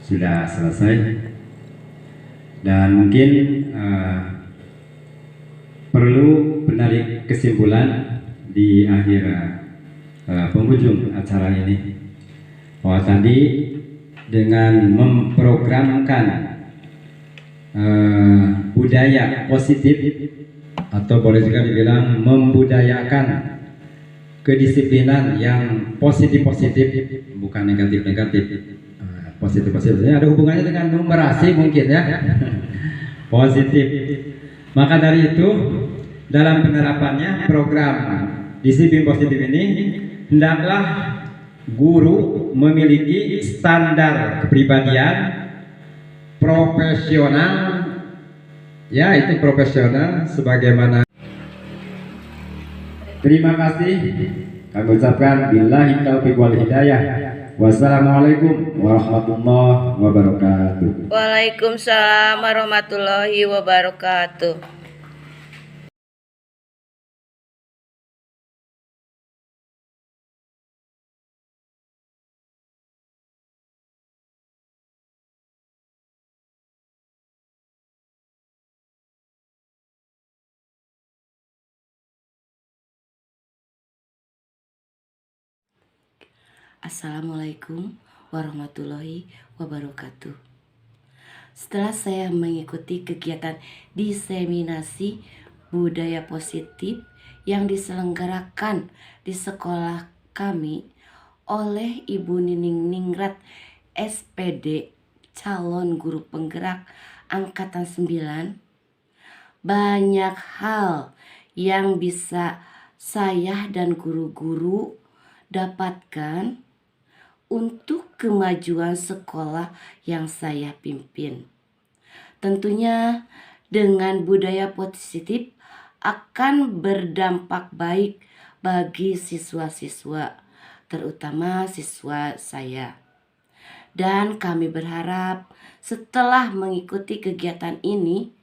sudah selesai dan mungkin perlu menarik kesimpulan di akhir penghujung acara ini bahwa tadi dengan memprogramkan budaya positif atau boleh juga dibilang membudayakan kedisiplinan yang positif-positif, bukan negatif-negatif. Positif-positif ini ada hubungannya dengan numerasi mungkin ya. Positif. Maka dari itu dalam penerapannya program disiplin positif ini hendaklah guru memiliki standar kepribadian profesional. Ya, itu profesional sebagaimana. Terima kasih. Kami ucapkan billahi taufiq wal hidayah. Wassalamualaikum warahmatullahi wabarakatuh. Waalaikumsalam warahmatullahi wabarakatuh. Assalamualaikum warahmatullahi wabarakatuh. Setelah saya mengikuti kegiatan diseminasi budaya positif yang diselenggarakan di sekolah kami oleh Ibu Nining Ningrat SPD calon guru penggerak angkatan 9, banyak hal yang bisa saya dan guru-guru dapatkan untuk kemajuan sekolah yang saya pimpin. Tentunya dengan budaya positif akan berdampak baik bagi siswa-siswa, terutama siswa saya. Dan kami berharap setelah mengikuti kegiatan ini,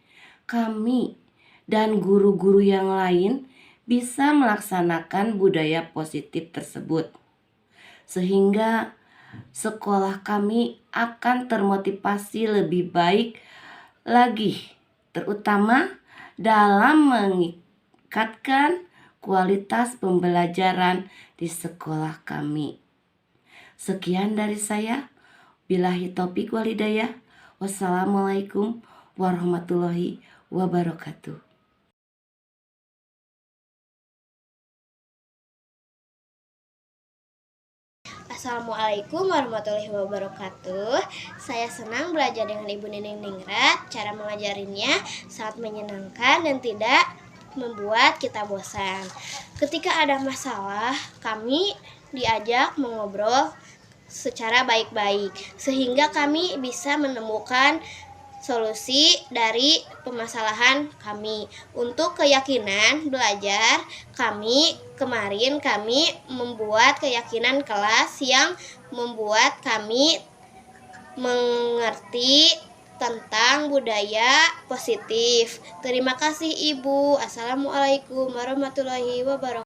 kami dan guru-guru yang lain bisa melaksanakan budaya positif tersebut. Sehingga sekolah kami akan termotivasi lebih baik lagi, terutama dalam meningkatkan kualitas pembelajaran di sekolah kami. Sekian dari saya. Billahi taufiq wal hidayah. Wassalamualaikum warahmatullahi wabarakatuh. Assalamualaikum warahmatullahi wabarakatuh. Saya senang belajar dengan Ibu Nining Ningrat. Cara mengajarinya sangat menyenangkan dan tidak membuat kita bosan. Ketika ada masalah, kami diajak mengobrol secara baik-baik, sehingga kami bisa menemukan solusi dari permasalahan kami. Untuk keyakinan belajar, kami membuat keyakinan kelas yang membuat kami mengerti tentang budaya positif. Terima kasih Ibu. Assalamualaikum warahmatullahi wabarakatuh.